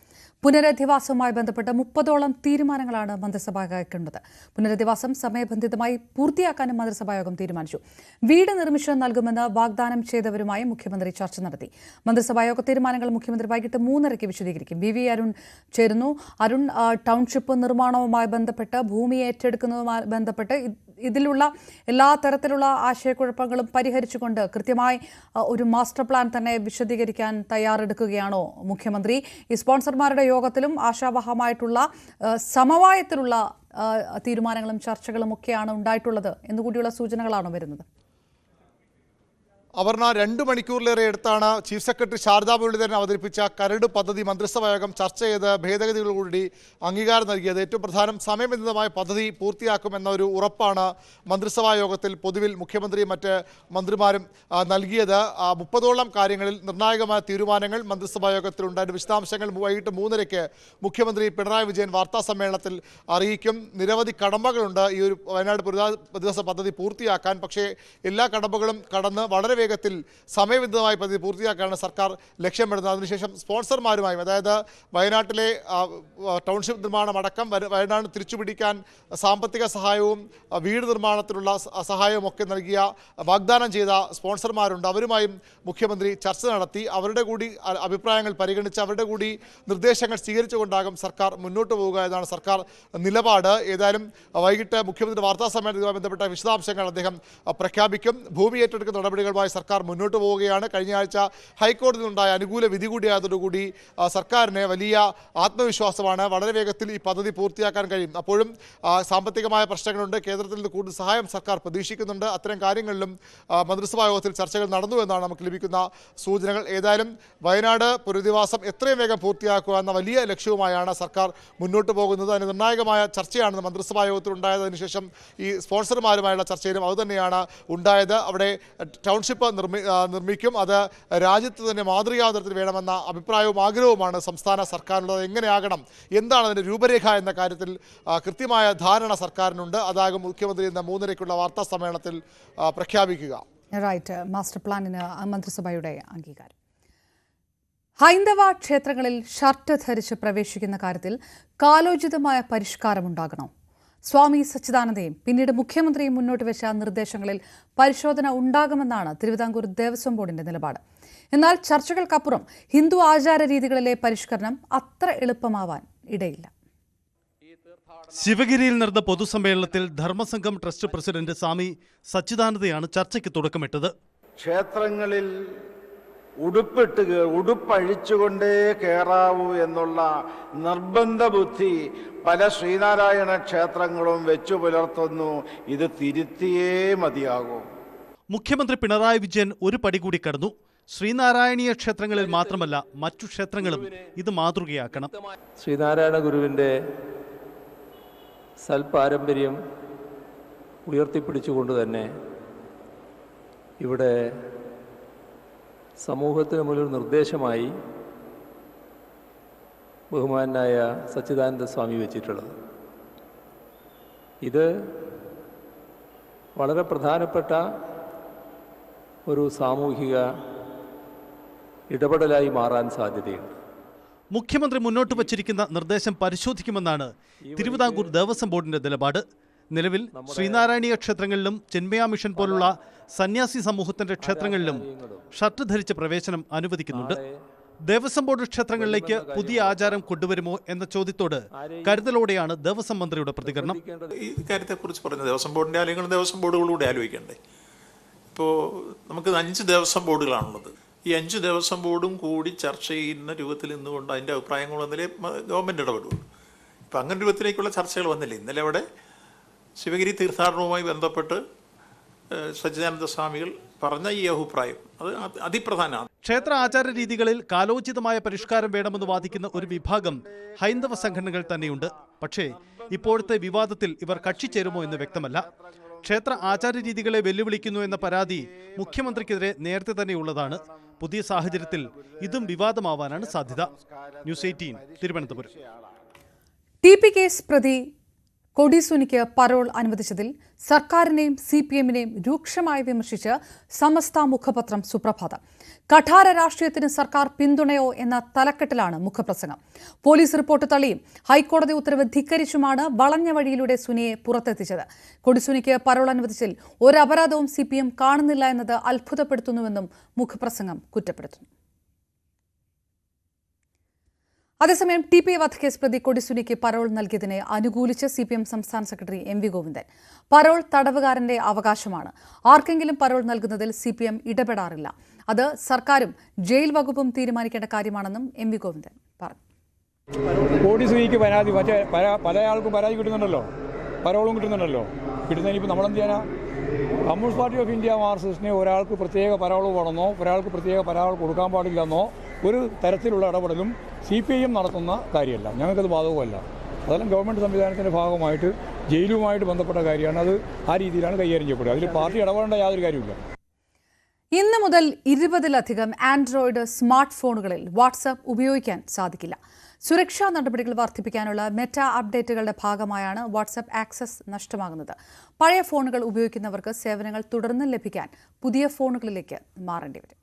A: പുനരധിവാസവുമായി ബന്ധപ്പെട്ട് 30ഓളം തീരുമാനങ്ങളാണ് മന്ത്രിസഭ കൈക്കൊണ്ടത്. പുനരധിവാസം സമയബന്ധിതമായി പൂർത്തിയാക്കാനും മന്ത്രിസഭായോഗം തീരുമാനിച്ചു. വീട് നിർമ്മിച്ചു നൽകുമെന്ന് വാഗ്ദാനം ചെയ്തവരുമായി മുഖ്യമന്ത്രി ചർച്ച നടത്തി. മന്ത്രിസഭായോഗ തീരുമാനങ്ങൾ മുഖ്യമന്ത്രി വൈകിട്ട് 3:30 വിശദീകരിക്കും. വി അരുൺ ചേരുന്നു. അരുൺ, ടൗൺഷിപ്പ് നിർമ്മാണവുമായി ബന്ധപ്പെട്ട് ഭൂമി ഏറ്റെടുക്കുന്നതുമായി ബന്ധപ്പെട്ട് ഇതിലുള്ള എല്ലാ തരത്തിലുള്ള ആശയക്കുഴപ്പങ്ങളും പരിഹരിച്ചുകൊണ്ട് കൃത്യമായി ഒരു മാസ്റ്റർ പ്ലാൻ തന്നെ വിശദീകരിക്കാൻ തയ്യാറെടുക്കുകയാണോ മുഖ്യമന്ത്രി? ഈ സ്പോൺസർമാരുടെ യോഗത്തിലും ആശാവഹമായിട്ടുള്ള സമവായത്തിലുള്ള തീരുമാനങ്ങളും ചർച്ചകളും ഒക്കെയാണ് ഉണ്ടായിട്ടുള്ളത് എന്നുകൂടിയുള്ള സൂചനകളാണോ വരുന്നത്?
K: അപർണ, 2 മണിക്കൂറിലേറെ എടുത്താണ് ചീഫ് സെക്രട്ടറി ശാരദാ മുരളീധരൻ അവതരിപ്പിച്ച കരട് പദ്ധതി മന്ത്രിസഭായോഗം ചർച്ച ചെയ്ത് ഭേദഗതികളോടുകൂടി അംഗീകാരം നൽകിയത്. ഏറ്റവും പ്രധാനം സമയബന്ധിതമായ പദ്ധതി പൂർത്തിയാക്കുമെന്ന ഒരു ഉറപ്പാണ് മന്ത്രിസഭായോഗത്തിൽ പൊതുവിൽ മുഖ്യമന്ത്രിയും മറ്റ് മന്ത്രിമാരും നൽകിയത്. 30ഓളം കാര്യങ്ങളിൽ നിർണായകമായ തീരുമാനങ്ങൾ മന്ത്രിസഭായോഗത്തിലുണ്ടായിരുന്നു. വിശദാംശങ്ങൾ വൈകിട്ട് 3:30 മുഖ്യമന്ത്രി പിണറായി വിജയൻ വാർത്താ സമ്മേളനത്തിൽ അറിയിക്കും. നിരവധി കടമ്പകളുണ്ട് ഈ ഒരു വയനാട് പുനരധിവാസ പദ്ധതി പൂർത്തിയാക്കാൻ. പക്ഷേ എല്ലാ കടമ്പകളും കടന്ന് വളരെ വേഗത്തിൽ സമയബന്ധിതമായി പദ്ധതി പൂർത്തിയാക്കാനാണ് സർക്കാർ ലക്ഷ്യമിടുന്നത്. അതിനുശേഷം സ്പോൺസർമാരുമായും, അതായത് വയനാട്ടിലെ ടൗൺഷിപ്പ് നിർമ്മാണം അടക്കം വയനാട് തിരിച്ചുപിടിക്കാൻ സാമ്പത്തിക സഹായവും വീട് നിർമ്മാണത്തിലുള്ള സഹായവും ഒക്കെ നൽകിയ വാഗ്ദാനം ചെയ്ത സ്പോൺസർമാരുണ്ട്. അവരുമായും മുഖ്യമന്ത്രി ചർച്ച നടത്തി. അവരുടെ കൂടി അഭിപ്രായങ്ങൾ പരിഗണിച്ച് അവരുടെ കൂടി നിർദ്ദേശങ്ങൾ സ്വീകരിച്ചുകൊണ്ടാകും സർക്കാർ മുന്നോട്ട് പോവുക എന്നാണ് സർക്കാർ നിലപാട്. ഏതായാലും വൈകിട്ട് മുഖ്യമന്ത്രി വാർത്താ സമ്മേളനവുമായി ബന്ധപ്പെട്ട വിശദാംശങ്ങൾ അദ്ദേഹം പ്രഖ്യാപിക്കും. ഭൂമി ഏറ്റെടുക്കുന്ന നടപടികളുമായി സർക്കാർ മുന്നോട്ട് പോവുകയാണ്. കഴിഞ്ഞ ആഴ്ച ഹൈക്കോടതിയിൽ നിന്നുണ്ടായ അനുകൂല വിധി കൂടിയായതോടുകൂടി സർക്കാരിന് വലിയ ആത്മവിശ്വാസമാണ്. വളരെ വേഗത്തിൽ ഈ പദ്ധതി പൂർത്തിയാക്കാൻ കഴിയും. അപ്പോഴും സാമ്പത്തികമായ പ്രശ്നങ്ങളുണ്ട്. കേന്ദ്രത്തിൽ നിന്ന് കൂടുതൽ സഹായം സർക്കാർ പ്രതീക്ഷിക്കുന്നുണ്ട്. അത്തരം കാര്യങ്ങളിലും മന്ത്രിസഭാ യോഗത്തിൽ ചർച്ചകൾ നടന്നു എന്നാണ് നമുക്ക് ലഭിക്കുന്ന സൂചനകൾ. ഏതായാലും വയനാട് പുനരധിവാസം എത്രയും വേഗം പൂർത്തിയാക്കുക എന്ന വലിയ ലക്ഷ്യവുമായാണ് സർക്കാർ മുന്നോട്ട് പോകുന്നത്. അതിന് നിർണായകമായ ചർച്ചയാണ് മന്ത്രിസഭാ യോഗത്തിൽ ഉണ്ടായത്. അതിനുശേഷം ഈ സ്പോൺസർമാരുമായുള്ള ചർച്ചയിലും അതുതന്നെയാണ് ഉണ്ടായത്. അവിടെ ടൗൺഷിപ്പ് ശിലാശില്പം നിർമ്മിക്കും. അത് രാജ്യത്ത് തന്നെ മാതൃകാ തരത്തിൽ വേണമെന്ന അഭിപ്രായവും ആഗ്രഹവുമാണ് സംസ്ഥാന സർക്കാരിനുള്ളത്. എങ്ങനെയാകണം, എന്താണ് അതിൻ്റെ രൂപരേഖ എന്ന കാര്യത്തിൽ കൃത്യമായ ധാരണ സർക്കാരിനുണ്ട്. അതാകും മുഖ്യമന്ത്രി ഇന്ന് 3:30-ക്കുള്ള വാർത്താ സമ്മേളനത്തിൽ പ്രഖ്യാപിക്കുക.
A: റൈറ്റ്. മാസ്റ്റർ പ്ലാനിന് മന്ത്രിസഭയുടെ അംഗീകാരം. ഹൈന്ദവ ക്ഷേത്രങ്ങളിൽ ഷർട്ട് ധരിച്ച് പ്രവേശിക്കുന്ന കാര്യത്തിൽ കാലോചിതമായ പരിഷ്കാരമുണ്ടാകണോ? സ്വാമി സച്ചിദാനന്ദയും പിന്നീട് മുഖ്യമന്ത്രിയും മുന്നോട്ട് വെച്ച നിർദ്ദേശങ്ങളിൽ പരിശോധന ഉണ്ടാകുമെന്നാണ് തിരുവിതാംകൂർ ദേവസ്വം ബോർഡിന്റെ നിലപാട്. എന്നാൽ ചർച്ചകൾക്കപ്പുറം ഹിന്ദു ആചാര രീതികളിലെ പരിഷ്കരണം അത്ര എളുപ്പമാവാൻ ഇടയില്ല.
L: ശിവഗിരിയിൽ നടന്ന പൊതുസമ്മേളനത്തിൽ ധർമ്മസംഘം ട്രസ്റ്റ് പ്രസിഡന്റ് സ്വാമി സച്ചിദാനന്ദയാണ് ചർച്ചയ്ക്ക് തുടക്കമിട്ടത്.
M: ക്ഷേത്രങ്ങളിൽ ഉടുപ്പഴിച്ചുകൊണ്ടേ കയറാവൂ എന്നുള്ള നിർബന്ധ ബുദ്ധി പല ശ്രീനാരായണ ക്ഷേത്രങ്ങളും വെച്ചു പുലർത്തുന്നു. ഇത് തിരുത്തിയേ മതിയാകൂ.
L: മുഖ്യമന്ത്രി പിണറായി വിജയൻ ഒരു പടി കൂടി കടന്നു. ശ്രീനാരായണീയ ക്ഷേത്രങ്ങളിൽ മാത്രമല്ല മറ്റു ക്ഷേത്രങ്ങളും ഇത് മാതൃകയാക്കണം.
N: ശ്രീനാരായണ ഗുരുവിൻ്റെ സൽപാരമ്പര്യം ഉയർത്തിപ്പിടിച്ചുകൊണ്ട് തന്നെ ഇവിടെ സമൂഹത്തിന് മുന്നിൽ നിർദ്ദേശമായി ബഹുമാനായ സച്ചിദാനന്ദ സ്വാമി വെച്ചിട്ടുള്ളത്. ഇത് വളരെ പ്രധാനപ്പെട്ട ഒരു സാമൂഹിക ഇടപെടലായി മാറാൻ സാധ്യതയുണ്ട്.
L: മുഖ്യമന്ത്രി മുന്നോട്ട് വച്ചിരിക്കുന്ന നിർദ്ദേശം പരിശോധിക്കുമെന്നാണ് തിരുവിതാംകൂർ ദേവസ്വം ബോർഡിന്റെ നിലപാട്. നിലവിൽ ശ്രീനാരായണീയ ക്ഷേത്രങ്ങളിലും ചിന്മയ മിഷൻ പോലുള്ള സന്യാസി സമൂഹത്തിന്റെ ക്ഷേത്രങ്ങളിലും ഷർട്ട് ധരിച്ച പ്രവേശനം അനുവദിക്കുന്നുണ്ട്. ദേവസ്വം ബോർഡ് ക്ഷേത്രങ്ങളിലേക്ക് പുതിയ ആചാരം കൊണ്ടുവരുമോ എന്ന ചോദ്യത്തോട് കരുതലോടെയാണ് ദേവസ്വം മന്ത്രിയുടെ പ്രതികരണം.
O: ഈ കാര്യത്തെക്കുറിച്ച് പറഞ്ഞ ദേവസ്വം ബോർഡിന്റെ ആലയങ്ങളും ദേവസ്വം ബോർഡുകളൂടെ ആലോചിക്കണ്ടേ? ഇപ്പോൾ നമുക്ക് 5 ദേവസ്വം ബോർഡുകളാണുള്ളത്. ഈ 5 ദേവസ്വം ബോർഡും കൂടി ചർച്ച ചെയ്യുന്ന രൂപത്തിൽ നിന്നുകൊണ്ട് അതിൻ്റെ അഭിപ്രായങ്ങൾ വന്നില്ലേ ഗവൺമെൻറ് ഇടപെടുള്ളൂ. ഇപ്പം അങ്ങനെ രൂപത്തിലേക്കുള്ള ചർച്ചകൾ വന്നില്ലേ? ഇന്നലെ അവിടെ ശിവഗിരി തീർത്ഥാടനവുമായി ബന്ധപ്പെട്ട് സച്ചിദാനന്ദ സ്വാമികൾ പറഞ്ഞ ഈ അഭിപ്രായം അത് അതിപ്രധാനമാണ്.
L: ക്ഷേത്ര ആചാര രീതികളിൽ കാലോചിതമായ പരിഷ്കാരം വേണമെന്ന് വാദിക്കുന്ന ഒരു വിഭാഗം ഹൈന്ദവ സംഘടനകൾ തന്നെയുണ്ട്. പക്ഷേ ഇപ്പോഴത്തെ വിവാദത്തിൽ ഇവർ കക്ഷി ചേരുമോ എന്ന് വ്യക്തമല്ല. ക്ഷേത്ര ആചാര രീതികളെ വെല്ലുവിളിക്കുന്നു എന്ന പരാതി മുഖ്യമന്ത്രിക്കെതിരെ നേരത്തെ തന്നെയുള്ളതാണ്. പുതിയ സാഹചര്യത്തിൽ ഇതും വിവാദമാവാനാണ് സാധ്യത. ന്യൂസ് 18 തിരുവനന്തപുരം.
A: TP കേസ് പ്രതി കൊടിസുനിക്ക് പരോൾ അനുവദിച്ചതിൽ സർക്കാരിനെയും CPM-നെയും രൂക്ഷമായി വിമർശിച്ച് സമസ്ത മുഖപത്രം സുപ്രഭാതം. കഠാര രാഷ്ട്രീയത്തിന് സർക്കാർ പിന്തുണയോ എന്ന തലക്കെട്ടിലാണ് മുഖപ്രസംഗം. പോലീസ് റിപ്പോർട്ട് തള്ളിയും ഹൈക്കോടതി ഉത്തരവ് ധിക്കരിച്ചുമാണ് വളഞ്ഞ വഴിയിലൂടെ സുനിയെ പുറത്തെത്തിച്ചത്. കൊടിസുനിക്ക് പരോൾ അനുവദിച്ചതിൽ ഒരു അപരാധവും CPM കാണുന്നില്ല എന്നത് അത്ഭുതപ്പെടുത്തുന്നുവെന്നും മുഖപ്രസംഗം കുറ്റപ്പെടുത്തുന്നു. അതേസമയം TP വധക്കേസ് പ്രതി കൊടിസുനിക്ക് പരോൾ നൽകിയതിനെ അനുകൂലിച്ച് CPM സംസ്ഥാന സെക്രട്ടറി MV ഗോവിന്ദൻ. പരോൾ തടവുകാരന്റെ അവകാശമാണ്. ആർക്കെങ്കിലും പരോൾ നൽകുന്നതിൽ CPM ഇടപെടാറില്ല. അത് സർക്കാരും ജയിൽ വകുപ്പും തീരുമാനിക്കേണ്ട കാര്യമാണെന്നും MV ഗോവിന്ദൻ പറഞ്ഞു.
P: കൊടിസുനിക്ക് പരാതി പല ആൾക്കും പരാതി കിട്ടുന്നുണ്ടല്ലോ, പരോളും കിട്ടുന്നുണ്ടല്ലോ. കിട്ടുന്നതിനിപ്പോൾ നമ്മളെന്ത് ചെയ്യാനാ? കമ്മ്യൂണിസ്റ്റ് പാർട്ടി ഓഫ് ഇന്ത്യ മാർക്സിസ്റ്റിന് ഒരാൾക്ക് പ്രത്യേക പരോൾ വേണമെന്നോ ഒരാൾക്ക് പ്രത്യേക പരോൾ കൊടുക്കാൻ പാടില്ലെന്നോ ഒരു തരത്തിലുള്ള ഇടപെടലും CPIM നടത്തുന്ന കാര്യമല്ല. ഞങ്ങൾക്കത് ബാധകമല്ല. അതെല്ലാം ഗവൺമെൻറ് സംവിധാനത്തിൻ്റെ ഭാഗമായിട്ട് ജയിലുമായിട്ട് ബന്ധപ്പെട്ട കാര്യമാണ്. അത് ആ രീതിയിലാണ് കൈകാര്യം ചെയ്യപ്പെടുക. അതിൽ പാർട്ടി ഇടപെടേണ്ട യാതൊരു കാര്യമില്ല.
A: ഇന്ന് മുതൽ 20-ലധികം ആൻഡ്രോയിഡ് സ്മാർട്ട് ഫോണുകളിൽ വാട്സാപ്പ് ഉപയോഗിക്കാൻ സാധിക്കില്ല. സുരക്ഷാ നടപടികൾ വർദ്ധിപ്പിക്കാനുള്ള മെറ്റ അപ്ഡേറ്റുകളുടെ ഭാഗമായാണ് വാട്സാപ്പ് ആക്സസ് നഷ്ടമാകുന്നത്. പഴയ ഫോണുകൾ ഉപയോഗിക്കുന്നവർക്ക് സേവനങ്ങൾ തുടർന്ന് ലഭിക്കാൻ പുതിയ ഫോണുകളിലേക്ക് മാറേണ്ടി വരും.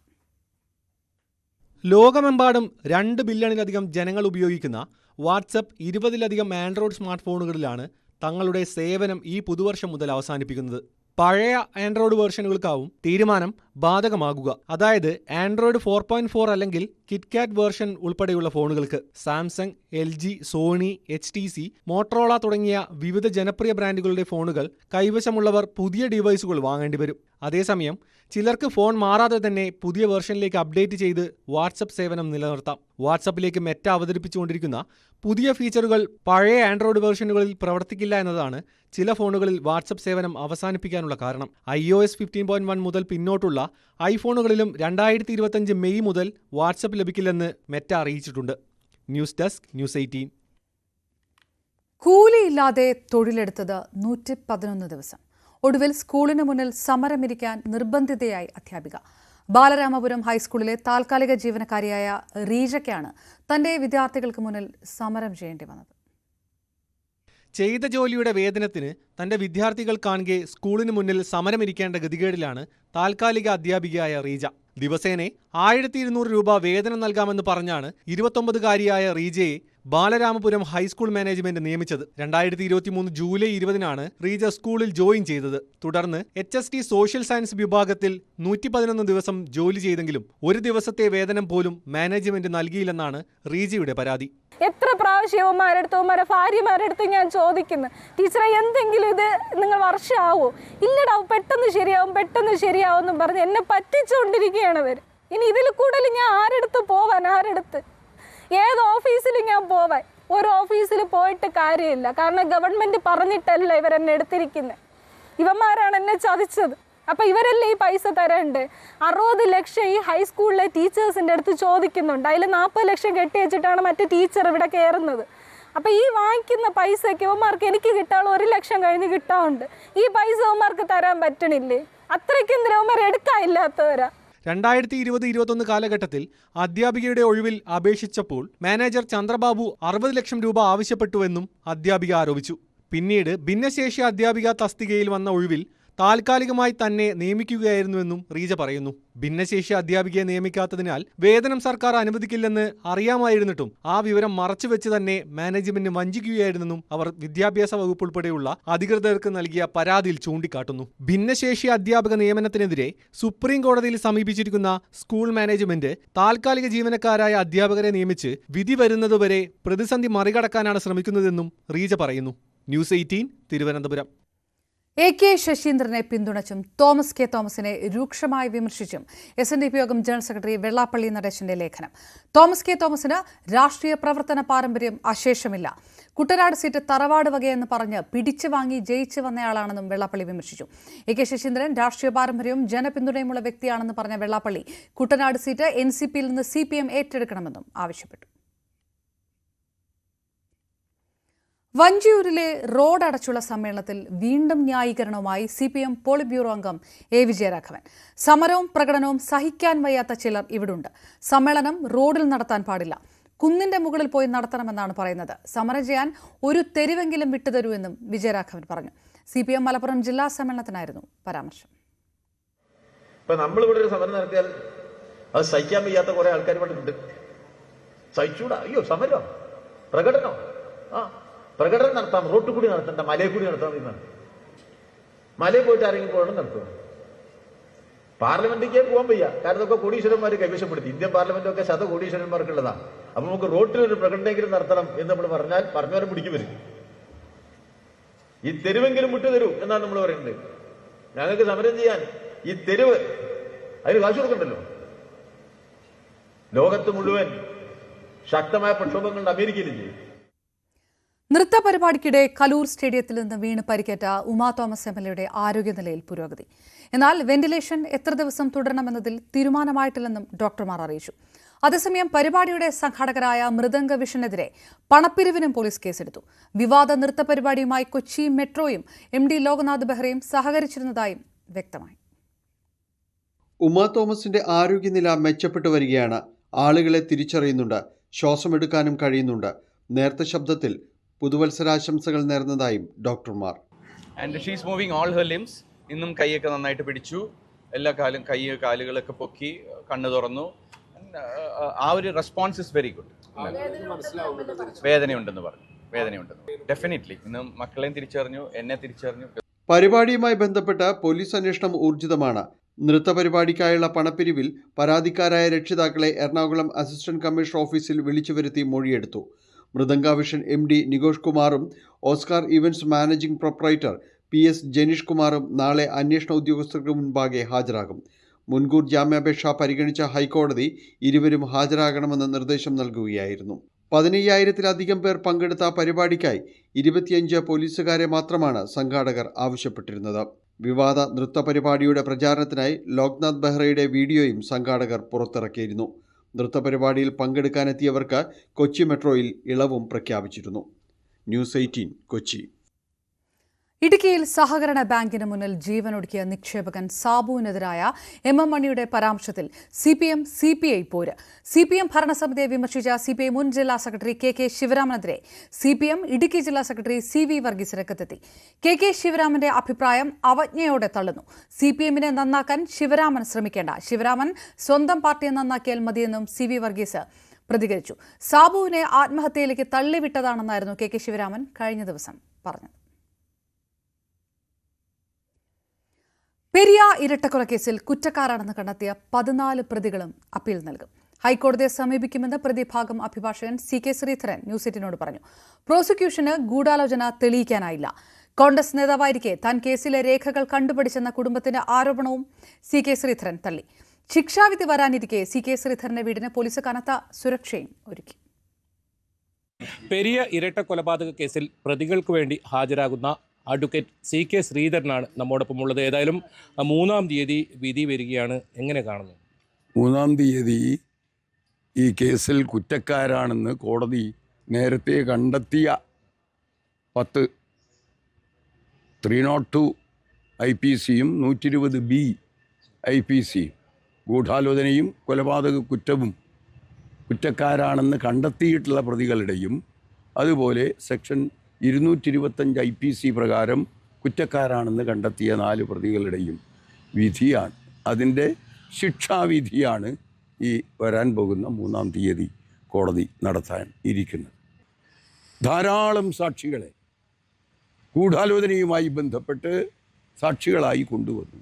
Q: ലോകമെമ്പാടും 2 ബില്യണിലധികം ജനങ്ങൾ ഉപയോഗിക്കുന്ന വാട്സപ്പ് 20-ലധികം ആൻഡ്രോയിഡ് സ്മാർട്ട് ഫോണുകളിലാണ് തങ്ങളുടെ സേവനം ഈ പുതുവർഷം മുതൽ അവസാനിപ്പിക്കുന്നത്. പഴയ ആൻഡ്രോയിഡ് വേർഷനുകൾക്കാവും തീരുമാനം ബാധകമാകുക. അതായത് ആൻഡ്രോയിഡ് 4.4 അല്ലെങ്കിൽ കിറ്റ്കാറ്റ് വേർഷൻ ഉൾപ്പെടെയുള്ള ഫോണുകൾക്ക്. Samsung, LG, Sony, HTC, Motorola തുടങ്ങിയ വിവിധ ജനപ്രിയ ബ്രാൻഡുകളുടെ ഫോണുകൾ കൈവശമുള്ളവർ പുതിയ ഡിവൈസുകൾ വാങ്ങേണ്ടി വരും. അതേസമയം ചിലർക്ക് ഫോൺ മാറാതെ തന്നെ പുതിയ വേർഷനിലേക്ക് അപ്ഡേറ്റ് ചെയ്ത് വാട്സപ്പ് സേവനം നിലനിർത്താം. വാട്സപ്പിലേക്ക് മെറ്റ അവതരിപ്പിച്ചുകൊണ്ടിരിക്കുന്ന പുതിയ ഫീച്ചറുകൾ പഴയ ആൻഡ്രോയിഡ് വേർഷനുകളിൽ പ്രവർത്തിക്കില്ല എന്നതാണ് ചില ഫോണുകളിൽ വാട്സപ്പ് സേവനം അവസാനിപ്പിക്കാനുള്ള കാരണം. iOS 15.1 മുതൽ പിന്നോട്ടുള്ള ഐഫോണുകളിലും 2025 മെയ് മുതൽ വാട്സപ്പ് ലഭിക്കില്ലെന്ന് മെറ്റ അറിയിച്ചിട്ടുണ്ട്. News desk, news 18.
A: കൂലിയില്ലാതെ തൊഴിലെടുത്തത് 111 ദിവസം. ഒടുവിൽ സ്കൂളിന് മുന്നിൽ സമരമിരിക്കാൻ നിർബന്ധിതയായി അധ്യാപിക. ബാലരാമപുരം ഹൈസ്കൂളിലെ താൽക്കാലിക ജീവനക്കാരിയായ റീജയ്ക്കാണ് തന്റെ വിദ്യാർത്ഥികൾക്ക് മുന്നിൽ സമരം ചെയ്യേണ്ടി വന്നത്.
Q: ചെയ്ത ജോലിയുടെ വേതനത്തിന് തന്റെ വിദ്യാർത്ഥികൾ കാണുകെ സ്കൂളിന് മുന്നിൽ സമരമിരിക്കേണ്ട ഗതികേടിലാണ് താൽക്കാലിക അധ്യാപികയായ റീജ. ദിവസേന 1200 രൂപ വേതനം നൽകാമെന്ന് പറഞ്ഞാണ് 29-കാരിയായ റീജയെ ബാലരാമപുരം ഹൈസ്കൂൾ മാനേജ്മെന്റ് നിയമിച്ചത്. 2023 ജൂലൈ 20-നാണ് റീജ സ്കൂളിൽ ജോയിൻ ചെയ്തത്. തുടർന്ന് HST സോഷ്യൽ സയൻസ് വിഭാഗത്തിൽ 111 ദിവസം ജോലി ചെയ്തെങ്കിലും ഒരു ദിവസത്തെ വേതനം പോലും മാനേജ്മെന്റ് നൽകിയില്ലെന്നാണ് റീജയുടെ പരാതി.
R: എത്ര പ്രാവശ്യവന്മാരെടുത്ത് ഭാര്യമാരെടുത്ത് ഞാൻ ചോദിക്കുന്നു, ടീച്ചറെ എന്തെങ്കിലും ഇത് നിങ്ങൾ വർഷമാവോ? ഇല്ലടാ, പെട്ടെന്ന് ശരിയാവും എന്ന് പറഞ്ഞ് എന്നെ പറ്റിച്ചുകൊണ്ടിരിക്കുകയാണ് അവർ. ഇനി ഇതിൽ കൂടുതൽ ഞാൻ ആരെടുത്ത് ഏത് ഓഫീസിൽ ഞാൻ പോവാൻ? ഒരു ഓഫീസിൽ പോയിട്ട് കാര്യമില്ല. കാരണം ഗവൺമെന്റ് പറഞ്ഞിട്ടല്ല ഇവരെന്നെ എടുത്തിരിക്കുന്നത്. ഇവന്മാരാണ് എന്നെ ചതിച്ചത്. അപ്പം ഇവരല്ലേ ഈ പൈസ തരണ്ട്? 60 ലക്ഷം ഈ ഹൈസ്കൂളിലെ ടീച്ചേഴ്സിൻ്റെ അടുത്ത് ചോദിക്കുന്നുണ്ട്. അതിൽ 40 ലക്ഷം കെട്ടി വെച്ചിട്ടാണ് മറ്റു ടീച്ചർ ഇവിടെ കയറുന്നത്. അപ്പം ഈ വാങ്ങിക്കുന്ന പൈസയ്ക്ക് ഇവന്മാർക്ക് എനിക്ക് കിട്ടാനുള്ള 1 ലക്ഷം കഴിഞ്ഞ് കിട്ടാറുണ്ട്. ഈ പൈസ ഇവന്മാർക്ക് തരാൻ പറ്റണില്ലേ? അത്രയ്ക്കും ഇവന്മാർ എടുക്കാനില്ലാത്തവരാ.
Q: 2020-21 കാലഘട്ടത്തിൽ അധ്യാപികയുടെ ഒഴിവിൽ അപേക്ഷിച്ചപ്പോൾ മാനേജർ ചന്ദ്രബാബു 60 ലക്ഷം രൂപ ആവശ്യപ്പെട്ടുവെന്നും അധ്യാപിക ആരോപിച്ചു. പിന്നീട് ഭിന്നശേഷി അധ്യാപിക തസ്തികയിൽ വന്ന ഒഴിവിൽ താൽക്കാലികമായി തന്നെ നിയമിക്കുകയായിരുന്നുവെന്നും റീജ പറയുന്നു. ഭിന്നശേഷി അധ്യാപികയെ നിയമിക്കാത്തതിനാൽ വേതനം സർക്കാർ അനുവദിക്കില്ലെന്ന് അറിയാമായിരുന്നിട്ടും ആ വിവരം മറച്ചുവെച്ച് തന്നെ മാനേജ്മെന്റ് വഞ്ചിക്കുകയായിരുന്നെന്നും അവർ വിദ്യാഭ്യാസ വകുപ്പ് ഉൾപ്പെടെയുള്ള അധികൃതർക്ക് നൽകിയ പരാതിയിൽ ചൂണ്ടിക്കാട്ടുന്നു. ഭിന്നശേഷി അധ്യാപക നിയമനത്തിനെതിരെ സുപ്രീം കോടതിയിൽ സമീപിച്ചിരിക്കുന്ന സ്കൂൾ മാനേജ്മെന്റ് താൽക്കാലിക ജീവനക്കാരായ അധ്യാപകരെ നിയമിച്ച് വിധി വരുന്നതുവരെ പ്രതിസന്ധി മറികടക്കാനാണ് ശ്രമിക്കുന്നതെന്നും റീജ പറയുന്നു. ന്യൂസ് 18 തിരുവനന്തപുരം.
A: AK ശശീന്ദ്രനെ പിന്തുണച്ചും തോമസ് കെ തോമസിനെ രൂക്ഷമായി വിമർശിച്ചും SNDP യോഗം ജനറൽ സെക്രട്ടറി വെള്ളാപ്പള്ളി നടേശന്റെ ലേഖനം. തോമസ് കെ തോമസിന് രാഷ്ട്രീയ പ്രവർത്തന പാരമ്പര്യം അശേഷമില്ല. കുട്ടനാട് സീറ്റ് തറവാട് വകയെന്ന് പറഞ്ഞ് പിടിച്ചു വാങ്ങി ജയിച്ചു വന്നയാളാണെന്നും വെള്ളാപ്പള്ളി വിമർശിച്ചു. AK ശശീന്ദ്രൻ രാഷ്ട്രീയ പാരമ്പര്യവും ജനപിന്തുണയുമുള്ള വ്യക്തിയാണെന്ന് പറഞ്ഞ വെള്ളാപ്പള്ളി കുട്ടനാട് സീറ്റ് NCPയിൽ നിന്ന് CPM ഏറ്റെടുക്കണമെന്നും ആവശ്യപ്പെട്ടു. വഞ്ചിയൂരിലെ റോഡ് അടച്ചുള്ള സമ്മേളനത്തിൽ വീണ്ടും ന്യായീകരണവുമായി CPM പോളിറ്റ് ബ്യൂറോ അംഗം A. വിജയരാഘവൻ. സമരവും പ്രകടനവും സഹിക്കാൻ വയ്യാത്ത ചിലർ ഇവിടുണ്ട്. സമ്മേളനം റോഡിൽ നടത്താൻ പാടില്ല, കുന്നിന്റെ മുകളിൽ പോയി നടത്തണമെന്നാണ് പറയുന്നത്. സമരം ചെയ്യാൻ ഒരു തെരുവെങ്കിലും വിട്ടുതരൂ എന്നും വിജയരാഘവൻ പറഞ്ഞു. CPM മലപ്പുറം ജില്ലാ സമ്മേളനത്തിനായിരുന്നു പരാമർശം.
B: ഇപ്പൊ നമ്മളിവിടെ ഒരു സമരം നടത്തിയാൽ അത് സഹിക്കാൻ വയ്യാത്ത കുറെ ആൾക്കാർ ഇവിടെ ഉണ്ട്. സഹിച്ചൂടാ, അയ്യോ സമരം പ്രകടനം പ്രകടനം നടത്താം, റോട്ടിൽ കൂടി നടത്തണ്ട, മലയിൽ കൂടി നടത്താൻ എന്നാണ്. മലയിൽ പോയിട്ട് ആരെങ്കിലും പോകണം നടത്തുക. പാർലമെന്റിലേക്ക് പോകാൻ വയ്യ, കാരണം ഇതൊക്കെ കോടീശ്വരന്മാർ കൈവശപ്പെടുത്തി. ഇന്ത്യൻ പാർലമെന്റൊക്കെ കോടീശ്വരന്മാർക്കുള്ളതാണ്. അപ്പൊ നമുക്ക് റോട്ടിൽ ഒരു പ്രകടനമെങ്കിലും നടത്തണം എന്ന് നമ്മൾ പറഞ്ഞാൽ പറഞ്ഞവരെ പിടിക്കും വരും. ഈ തെരുവെങ്കിലും വിട്ടു തരൂ എന്നാണ് നമ്മൾ പറയുന്നത്. ഞങ്ങൾക്ക് സമരം ചെയ്യാൻ ഈ തെരുവ് അതിന് കാശ് കൊടുക്കണ്ടല്ലോ. ലോകത്ത് മുഴുവൻ ശക്തമായ പ്രക്ഷോഭങ്ങളുടെ അമേരിക്കയിലും ചെയ്യും.
A: നൃത്ത പരിപാടിക്കിടെ കലൂർ സ്റ്റേഡിയത്തിൽ നിന്ന് വീണ് പരിക്കേറ്റ ഉമാ തോമസ് MLAയുടെ ആരോഗ്യനിലയിൽ പുരോഗതി. എന്നാൽ വെന്റിലേഷൻ എത്ര ദിവസം തുടരണമെന്നതിൽ തീരുമാനമായിട്ടില്ലെന്നും ഡോക്ടർമാർ അറിയിച്ചു. അതേസമയം പരിപാടിയുടെ സംഘാടകരായ മൃദംഗ വിഷനെതിരെ പണപ്പിരിവിനും പോലീസ് കേസെടുത്തു. വിവാദ നൃത്ത പരിപാടിയുമായി കൊച്ചി മെട്രോയും MD ലോകനാഥ് ബെഹ്റയും സഹകരിച്ചിരുന്നതായും വ്യക്തമായി.
S: ഉമാ തോമസിന്റെ ആരോഗ്യനില മെച്ചപ്പെട്ടു വരികയാണ്. ആളുകളെ തിരിച്ചറിയുന്നുണ്ട്, ശ്വാസമെടുക്കാനും കഴിയുന്നുണ്ട്. നേർത്ത ശബ്ദത്തിൽ പുതുവത്സരാശംസകൾ നേർന്നതായും ഡോക്ടർമാർ.
T: And she's moving all her limbs. ഇന്നും കൈയൊക്കെ നന്നായിട്ട് പിടിച്ചു, എല്ലാ കാലുകളൊക്കെ പൊക്കി, കണ്ണു തുറന്നു. ആ ഒരു റെസ്പോൺസ് ഇസ് വെരി ഗുഡ്. വേദനയുണ്ടെന്ന് പറഞ്ഞു, വേദനയുണ്ടെന്ന് ഡെഫിനറ്റ്ലി. ഇന്ന് മക്കളെയും തിരിച്ചറിഞ്ഞു, എന്നെ തിരിച്ചറിഞ്ഞു.
S: പരിപാടിയുമായി ബന്ധപ്പെട്ട് പോലീസ് അന്വേഷണം ഊർജിതമാണ്. നൃത്ത പരിപാടിക്കായുള്ള പണപ്പിരിവിൽ പരാതിക്കാരായ രക്ഷിതാക്കളെ എറണാകുളം അസിസ്റ്റന്റ് കമ്മീഷണർ ഓഫീസിൽ വിളിച്ചു വരുത്തി മൊഴിയെടുത്തു. മൃദംഗാവിഷൻ MD നികോഷ് കുമാറും Oscar events managing proprietor PS Janeesh കുമാറും നാളെ അന്വേഷണ ഉദ്യോഗസ്ഥർക്ക് മുൻപാകെ ഹാജരാകും. മുൻകൂർ ജാമ്യാപേക്ഷ പരിഗണിച്ച ഹൈക്കോടതി ഇരുവരും ഹാജരാകണമെന്ന് നിർദ്ദേശം നൽകുകയായിരുന്നു. 15,000-ലധികം പേർ പങ്കെടുത്ത പരിപാടിക്കായി 25 പോലീസുകാരെ മാത്രമാണ് സംഘാടകർ ആവശ്യപ്പെട്ടിരുന്നത്. വിവാദ നൃത്ത പരിപാടിയുടെ പ്രചാരണത്തിനായി ലോക്നാഥ് ബെഹ്റയുടെ വീഡിയോയും സംഘാടകർ പുറത്തിറക്കിയിരുന്നു. നൃത്തപരിപാടിയിൽ പങ്കെടുക്കാനെത്തിയവർക്ക് കൊച്ചി മെട്രോയിൽ ഇളവും പ്രഖ്യാപിച്ചിരുന്നു. ന്യൂസ് 18 കൊച്ചി.
A: ഇടുക്കിയിൽ സഹകരണ ബാങ്കിന് മുന്നിൽ ജീവനൊടുക്കിയ നിക്ഷേപകൻ സാബുവിനെതിരായ എം മണിയുടെ പരാമർശത്തിൽ CPM CPI പോര്. CPM ഭരണസമിതിയെ വിമർശിച്ച CPI മുൻ ജില്ലാ സെക്രട്ടറി കെ ശിവരാമനെതിരെ CPM ഇടുക്കി ജില്ലാ സെക്രട്ടറി CV വർഗീസ് രംഗത്തെത്തി. കെ ശിവരാമന്റെ അഭിപ്രായം അവജ്ഞയോടെ തള്ളുന്നു. CPMനെ നന്നാക്കാൻ ശിവരാമൻ ശ്രമിക്കേണ്ട, ശിവരാമൻ സ്വന്തം പാർട്ടിയെ നന്നാക്കിയാൽ മതിയെന്നും CV വർഗീസ് പ്രതികരിച്ചു. സാബുവിനെ ആത്മഹത്യയിലേക്ക് തള്ളിവിട്ടതാണെന്നായിരുന്നു കെ ശിവരാമൻ കഴിഞ്ഞ ദിവസം പറഞ്ഞത്. പെരിയ ഇരട്ടക്കൊലക്കേസിൽ കുറ്റക്കാരാണെന്ന് കണ്ടെത്തിയ 14 പ്രതികളും അപ്പീൽ നൽകും. ഹൈക്കോടതിയെ സമീപിക്കുമെന്ന് പ്രതിഭാഗം അഭിഭാഷകൻ CK ശ്രീധരൻ ന്യൂസ് 18നോട് പറഞ്ഞു. പ്രോസിക്യൂഷന് ഗൂഢാലോചന തെളിയിക്കാനായില്ല. കോൺഗ്രസ് നേതാവായിരിക്കെ താൻ കേസിലെ രേഖകൾ കണ്ടുപിടിച്ചെന്ന കുടുംബത്തിന്റെ ആരോപണവും CK ശ്രീധരൻ തള്ളി. ശിക്ഷാവിധി വരാനിരിക്കെ CK ശ്രീധരന്റെ വീടിന് പോലീസ് കനത്ത സുരക്ഷയും ഒരുക്കി.
U: പെരിയ ഇരട്ട കൊലപാതക കേസിൽ പ്രതികൾക്ക് വേണ്ടി ഹാജരാകുന്ന അഡ്വക്കേറ്റ് CK ശ്രീധരനാണ് നമ്മോടൊപ്പം ഉള്ളത്. ഏതായാലും 3-ാം തീയതി വിധി വരികയാണ്, എങ്ങനെ കാണുന്നു?
V: 3-ാം തീയതി ഈ കേസിൽ കുറ്റക്കാരാണെന്ന് കോടതി നേരത്തെ കണ്ടെത്തിയ 302 IPCയും 120B IPCയും ഗൂഢാലോചനയും കൊലപാതക കുറ്റവും കുറ്റക്കാരാണെന്ന് കണ്ടെത്തിയിട്ടുള്ള പ്രതികളുടെയും അതുപോലെ സെക്ഷൻ 225 IPC പ്രകാരം കുറ്റക്കാരാണെന്ന് കണ്ടെത്തിയ 4 പ്രതികളുടെയും വിധിയാണ്, അതിൻ്റെ ശിക്ഷാവിധിയാണ് ഈ വരാൻ പോകുന്ന 3-ാം തീയതി കോടതി നടത്താൻ ഇരിക്കുന്നത്. ധാരാളം സാക്ഷികളെ ഗൂഢാലോചനയുമായി ബന്ധപ്പെട്ട് സാക്ഷികളായി കൊണ്ടുവന്നു.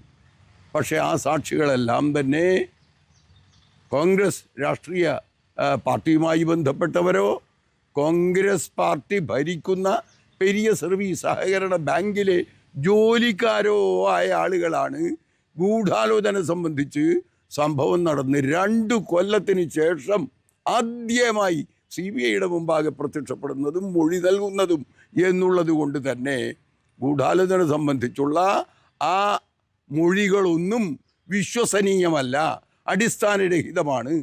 V: പക്ഷേ ആ സാക്ഷികളെല്ലാം തന്നെ കോൺഗ്രസ് രാഷ്ട്രീയ പാർട്ടിയുമായി ബന്ധപ്പെട്ടവരോ കോൺഗ്രസ് പാർട്ടി ഭരിക്കുന്ന പെരിയ സർവീസ് സഹകരണ ബാങ്കിലെ ജോലിക്കാരോ ആയ ആളുകളാണ്. ഗൂഢാലോചന സംബന്ധിച്ച് സംഭവം നടന്ന് 2 കൊല്ലത്തിന് ശേഷം ആദ്യമായി CBIയുടെ മുമ്പാകെ പ്രത്യക്ഷപ്പെടുന്നതും മൊഴി നൽകുന്നതും എന്നുള്ളത് കൊണ്ട് തന്നെ ഗൂഢാലോചന സംബന്ധിച്ചുള്ള ആ മൊഴികളൊന്നും വിശ്വസനീയമല്ല, അടിസ്ഥാനരഹിതമാണ്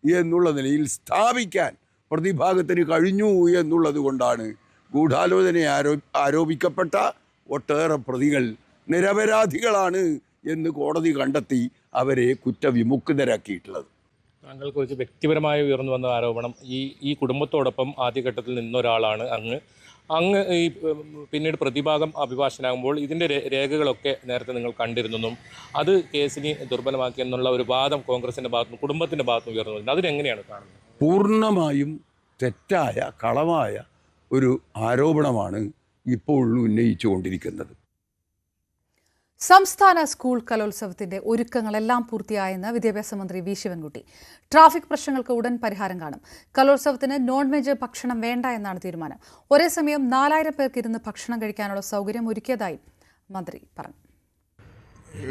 V: എന്നുള്ള നിലയിൽ സ്ഥാപിക്കാൻ പ്രതിഭാഗത്തിന് കഴിഞ്ഞു എന്നുള്ളത് കൊണ്ടാണ് ഗൂഢാലോചന ആരോപിക്കപ്പെട്ട ഒട്ടേറെ പ്രതികൾ നിരപരാധികളാണ് എന്ന് കോടതി കണ്ടെത്തി അവരെ കുറ്റവിമുക്തരാക്കിയിട്ടുള്ളത്.
U: താങ്കൾക്കുറിച്ച് വ്യക്തിപരമായി ഉയർന്നു വന്ന ആരോപണം ഈ കുടുംബത്തോടൊപ്പം ആദ്യഘട്ടത്തിൽ നിന്നൊരാളാണ് അങ്ങ് ഈ പിന്നീട് പ്രതിഭാഗം അഭിഭാഷകനാകുമ്പോൾ ഇതിൻ്റെ രേഖകളൊക്കെ നേരത്തെ നിങ്ങൾ കണ്ടിരുന്നെന്നും അത് കേസിനെ ദുർബലമാക്കിയെന്നുള്ള ഒരു വാദം കോൺഗ്രസിൻ്റെ ഭാഗത്തുനിന്ന് കുടുംബത്തിൻ്റെ ഭാഗത്തുനിന്ന് ഉയർന്നു വരുന്നത്, അതിനെങ്ങനെയാണ് കാണുന്നത്?
V: പൂർണ്ണമായും തെറ്റായ കളവായ ഒരു ആരോപണമാണ് ഇപ്പോൾ ഉന്നയിച്ചുകൊണ്ടിരിക്കുന്നത്.
A: സംസ്ഥാന സ്കൂൾ കലോത്സവത്തിന്റെ ഒരുക്കങ്ങളെല്ലാം പൂർത്തിയായെന്ന് വിദ്യാഭ്യാസ മന്ത്രി വി ശിവൻകുട്ടി. ട്രാഫിക് പ്രശ്നങ്ങൾക്ക് ഉടൻ പരിഹാരം കാണും. കലോത്സവത്തിന് നോൺ വെജ് ഭക്ഷണം വേണ്ട എന്നാണ് തീരുമാനം. ഒരേ സമയം 4000 പേർക്ക് ഇരുന്ന് ഭക്ഷണം കഴിക്കാനുള്ള സൗകര്യം ഒരുക്കിയതായും മന്ത്രി പറഞ്ഞു.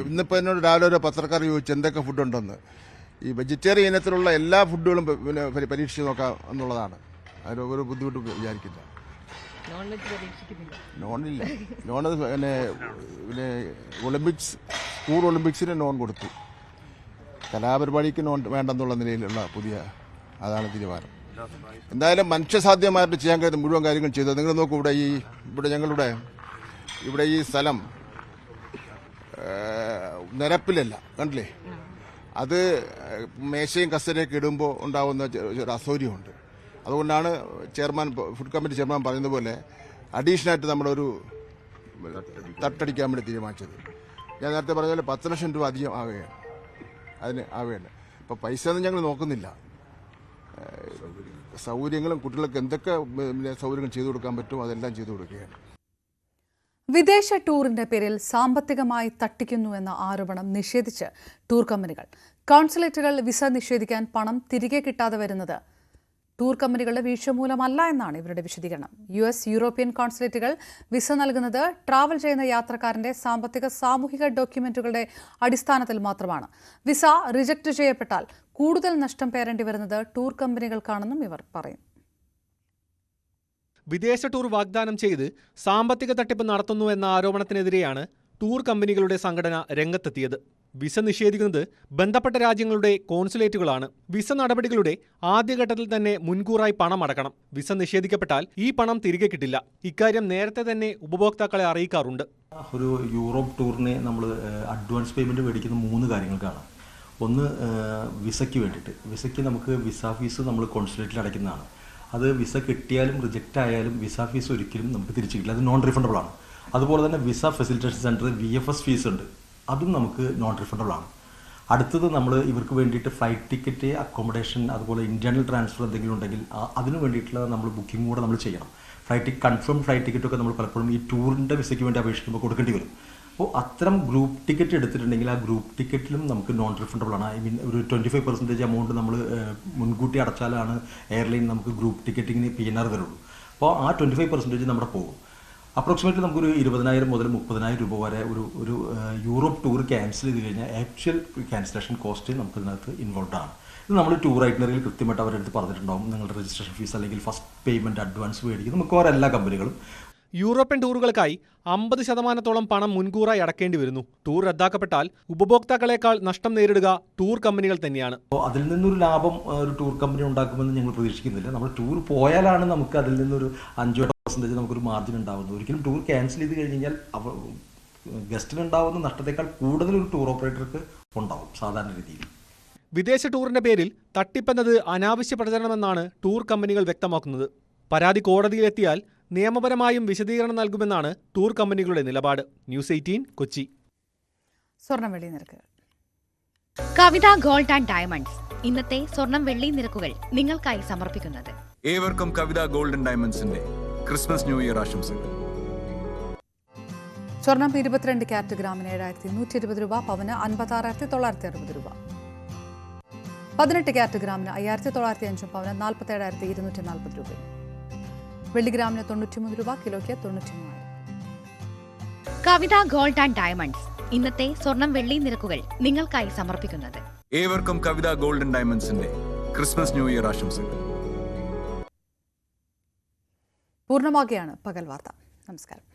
H: ഇന്നിപ്പോൾ എന്നോട് രാവിലെ ഒരു പത്രക്കാർ ചോദിച്ചു എന്തൊക്കെ ഫുഡുണ്ടെന്ന്. ഈ വെജിറ്റേറിയൻ ഇനത്തിലുള്ള എല്ലാ ഫുഡുകളും പരീക്ഷിച്ച് നോക്കാം എന്നുള്ളതാണ്. അതിന് ഒരു ബുദ്ധിമുട്ടും വിചാരിക്കില്ല. നോണില്ല, നോൺ പിന്നെ ഒളിമ്പിക്സ്, സ്കൂൾ ഒളിമ്പിക്സിന് നോൺ കൊടുത്തു. കലാപരിപാടിക്ക് നോൺ വേണ്ടെന്നുള്ള നിലയിലുള്ള അതാണ് തീരുമാനം. എന്തായാലും മനുഷ്യസാധ്യമായിട്ട് ചെയ്യാൻ കഴിയുന്ന മുഴുവൻ കാര്യങ്ങൾ ചെയ്തു. നിങ്ങൾ നോക്കൂ, ഇവിടെ ഈ സ്ഥലം നിരപ്പിലല്ല, കണ്ടില്ലേ? അത് മേശയും കസേരയൊക്കെ ഇടുമ്പോൾ ഉണ്ടാകുന്ന ഒരു അസൗകര്യമുണ്ട്. അതുകൊണ്ടാണ് ഫുഡ് കമ്മിറ്റി ചെയർമാൻ പറയുന്ന പോലെ അഡീഷണലായിട്ട് നമ്മളൊരു തട്ടടിക്കാൻ വേണ്ടി തീരുമാനിച്ചത്. ഞാൻ നേരത്തെ പറഞ്ഞ പോലെ 10 ലക്ഷം രൂപ അധികം ആവുകയാണ്. ഇപ്പോൾ പൈസ ഒന്നും ഞങ്ങൾ നോക്കുന്നില്ല. സൗകര്യങ്ങളും കുട്ടികൾക്ക് എന്തൊക്കെ സൗകര്യങ്ങൾ ചെയ്തു കൊടുക്കാൻ പറ്റുമോ അതെല്ലാം ചെയ്തു കൊടുക്കുകയാണ്.
A: വിദേശ ടൂറിന്റെ പേരിൽ സാമ്പത്തികമായി തട്ടിക്കുന്നുവെന്ന ആരോപണം നിഷേധിച്ച് ടൂർ കമ്പനികൾ. കോൺസുലേറ്റുകൾ വിസ നിഷേധിക്കാൻ പണം തിരികെ കിട്ടാതെ വരുന്നത് ടൂർ കമ്പനികളുടെ വീഴ്ച മൂലമല്ല എന്നാണ് ഇവരുടെ വിശദീകരണം. US, യൂറോപ്യൻ കോൺസുലേറ്റുകൾ വിസ നൽകുന്നത് ട്രാവൽ ചെയ്യുന്ന യാത്രക്കാരന്റെ സാമൂഹിക ഡോക്യുമെന്റുകളുടെ അടിസ്ഥാനത്തിൽ മാത്രമാണ്. വിസ റിജക്റ്റ് ചെയ്യപ്പെട്ടാൽ കൂടുതൽ നഷ്ടം പേരേണ്ടി വരുന്നത് ടൂർ കമ്പനികൾക്കാണെന്നും ഇവർ പറയും.
Q: വിദേശ ടൂർ വാഗ്ദാനം ചെയ്ത് സാമ്പത്തിക തട്ടിപ്പ് നടത്തുന്നുവെന്ന ആരോപണത്തിനെതിരെയാണ് ടൂർ കമ്പനികളുടെ സംഘടന രംഗത്തെത്തിയത്. വിസ നിഷേധിക്കുന്നത് ബന്ധപ്പെട്ട രാജ്യങ്ങളുടെ കോൺസുലേറ്റുകളാണ്. വിസ നടപടികളുടെ ആദ്യഘട്ടത്തിൽ തന്നെ മുൻകൂറായി പണം അടക്കണം. വിസ നിഷേധിക്കപ്പെട്ടാൽ ഈ പണം തിരികെ കിട്ടില്ല. ഇക്കാര്യം നേരത്തെ തന്നെ ഉപഭോക്താക്കളെ അറിയിക്കാറുണ്ട്.
C: ഒരു യൂറോപ്പ് ടൂറിന് നമ്മൾ അഡ്വാൻസ് പേയ്മെൻറ്റ് മേടിക്കുന്ന 3 കാര്യങ്ങൾക്കാണ്. ഒന്ന് വിസയ്ക്ക് വേണ്ടിയിട്ട്. വിസയ്ക്ക് നമുക്ക് വിസ ഫീസ് നമ്മൾ കോൺസുലേറ്റിൽ അടയ്ക്കുന്നതാണ്. അത് വിസ കിട്ടിയാലും റിജക്റ്റ് ആയാലും വിസ ഫീസ് ഒരിക്കലും നമുക്ക് തിരിച്ചു കിട്ടില്ല. അത് നോൺ റിഫണ്ടബിൾ ആണ്. അതുപോലെ തന്നെ visa facilitation centre VFS fees ഉണ്ട്, അതും നമുക്ക് നോൺ റിഫണ്ടബിൾ ആണ്. അടുത്തത് നമ്മൾ ഇവർക്ക് വേണ്ടിയിട്ട് ഫ്ലൈറ്റ് ടിക്കറ്റ്, അക്കോമഡേഷൻ, അതുപോലെ ഇന്റേണൽ ട്രാൻസ്ഫർ എന്തെങ്കിലും ഉണ്ടെങ്കിൽ അതിന് വേണ്ടിയിട്ടുള്ള നമ്മൾ ബുക്കിംഗ് കൂടെ നമ്മൾ ചെയ്യണം. കൺഫേം ഫ്ലൈറ്റ് ടിക്കറ്റൊക്കെ നമ്മൾ പലപ്പോഴും ഈ ടൂറിൻ്റെ വിസയ്ക്ക് വേണ്ടി അപേക്ഷിക്കുമ്പോൾ കൊടുക്കേണ്ടി വരും. അപ്പോൾ അത്തരം ഗ്രൂപ്പ് ടിക്കറ്റ് എടുത്തിട്ടുണ്ടെങ്കിൽ ആ ഗ്രൂപ്പ് ടിക്കറ്റിലും നമുക്ക് നോൺ റിഫണ്ടബിൾ ആണ്. ഐ മീൻ ഒരു 25% എമൗണ്ട് നമ്മൾ മുൻകൂട്ടി അടച്ചാലാണ് എയർലൈൻ നമുക്ക് ഗ്രൂപ്പ് ടിക്കറ്റിങ്ങിന് PNR തരുള്ളൂ. അപ്പോൾ ആ 25% നമ്മുടെ പോകും. അപ്രോക്സിമേറ്റ്ലി നമുക്കൊരു 20,000 മുതൽ 30,000 രൂപ വരെ ഒരു യൂറോപ്പ് ടൂർ ക്യാൻസൽ ചെയ്ത് കഴിഞ്ഞാൽ ആക്ച്വൽ ക്യാൻസലേഷൻ കോസ്റ്റ് നമുക്ക് ഇതിനകത്ത് ഇൻവോൾവ് ആണ്. ഇത് നമ്മൾ ടൂർ ഐറ്റിനറിയിൽ കൃത്യമായിട്ട് അവരുടെ അടുത്ത് പറഞ്ഞിട്ടുണ്ടാവും. നിങ്ങളുടെ രജിസ്ട്രേഷൻ ഫീസ് അല്ലെങ്കിൽ ഫസ്റ്റ് പേയ്മെൻറ്റ് അഡ്വാൻസ് മേടിക്കും മിക്കവാറും എല്ലാ കമ്പനികളും.
Q: യൂറോപ്യൻ ടൂറുകൾക്കായി 50% പണം മുൻകൂറായി അടക്കേണ്ടി വരുന്നു. ടൂർ റദ്ദാക്കപ്പെട്ടാൽ ഉപഭോക്താക്കളെക്കാൾ നഷ്ടം നേരിടുക ടൂർ കമ്പനികൾ തന്നെയാണ്.
C: അപ്പോൾ അതിൽ നിന്നൊരു ലാഭം ഒരു ടൂർ കമ്പനി ഉണ്ടാക്കുമെന്ന് ഞങ്ങൾ പ്രതീക്ഷിക്കുന്നില്ല. നമ്മൾ ടൂർ പോയാലാണ് നമുക്ക് അതിൽ നിന്നൊരു 5% നമുക്കൊരു മാർജിൻ ഉണ്ടാകുന്നത്. ഒരിക്കലും ടൂർ ക്യാൻസൽ ചെയ്ത് കഴിഞ്ഞ് കഴിഞ്ഞാൽ ഗസ്റ്റിനുണ്ടാവുന്ന നഷ്ടത്തെക്കാൾ കൂടുതൽ ഒരു ടൂർ ഓപ്പറേറ്റർക്ക് ഉണ്ടാവും സാധാരണ രീതിയിൽ.
Q: വിദേശ ടൂറിന്റെ പേരിൽ തട്ടിപ്പെന്നത് അനാവശ്യ പ്രചരണമെന്നാണ് ടൂർ കമ്പനികൾ വ്യക്തമാക്കുന്നത്. പരാതി കോടതിയിലെത്തിയാൽ നിയമപരമായും വിശദീകരണം നൽകുമെന്നാണ് ടൂർ കമ്പനികളുടെ നിലപാട്. ന്യൂസ് 18 കൊച്ചി.
A: സ്വർണം വെള്ളി നിരക്കുകൾ.
D: കവിത ഗോൾഡ് ആൻഡ് ഡയമണ്ട്സ് ഇന്നത്തെ സ്വർണം വെള്ളി നിരക്കുകൾ നിങ്ങൾക്കായി സമർപ്പിക്കുന്നത്.
W: ഏവർക്കും കവിത ഗോൾഡ് ആൻഡ് ഡയമണ്ട്സിന്റെ ക്രിസ്മസ് ന്യൂ ഇയർ ആശംസകൾ.
A: സ്വർണം 22 ക്യാരറ്റ് ഗ്രാമിന് 7,120 രൂപ, പവന് 56,960 രൂപ. 18 ക്യാരറ്റ് ഗ്രാമിന് 5,905, പവന് 47,240 രൂപ. വെള്ളി ഗ്രാമിന് 93 രൂപ, കിലോയ്ക്ക് 93,000.
D: കവിത ഗോൾഡ് ആൻഡ് ഡയമണ്ട്സ് ഇന്നത്തെ സ്വർണം വെള്ളി നിരക്കുകൾ നിങ്ങൾക്കായി സമർപ്പിക്കുന്നത്.
W: ഏവർക്കും കവിത ഗോൾഡ് ആൻഡ് ഡയമണ്ട്സിന്റെ ക്രിസ്മസ് ന്യൂ ഇയർ ആശംസകൾ.
A: പൂർണ്ണമാകുകയാണ് പകൽ വാർത്ത. നമസ്കാരം.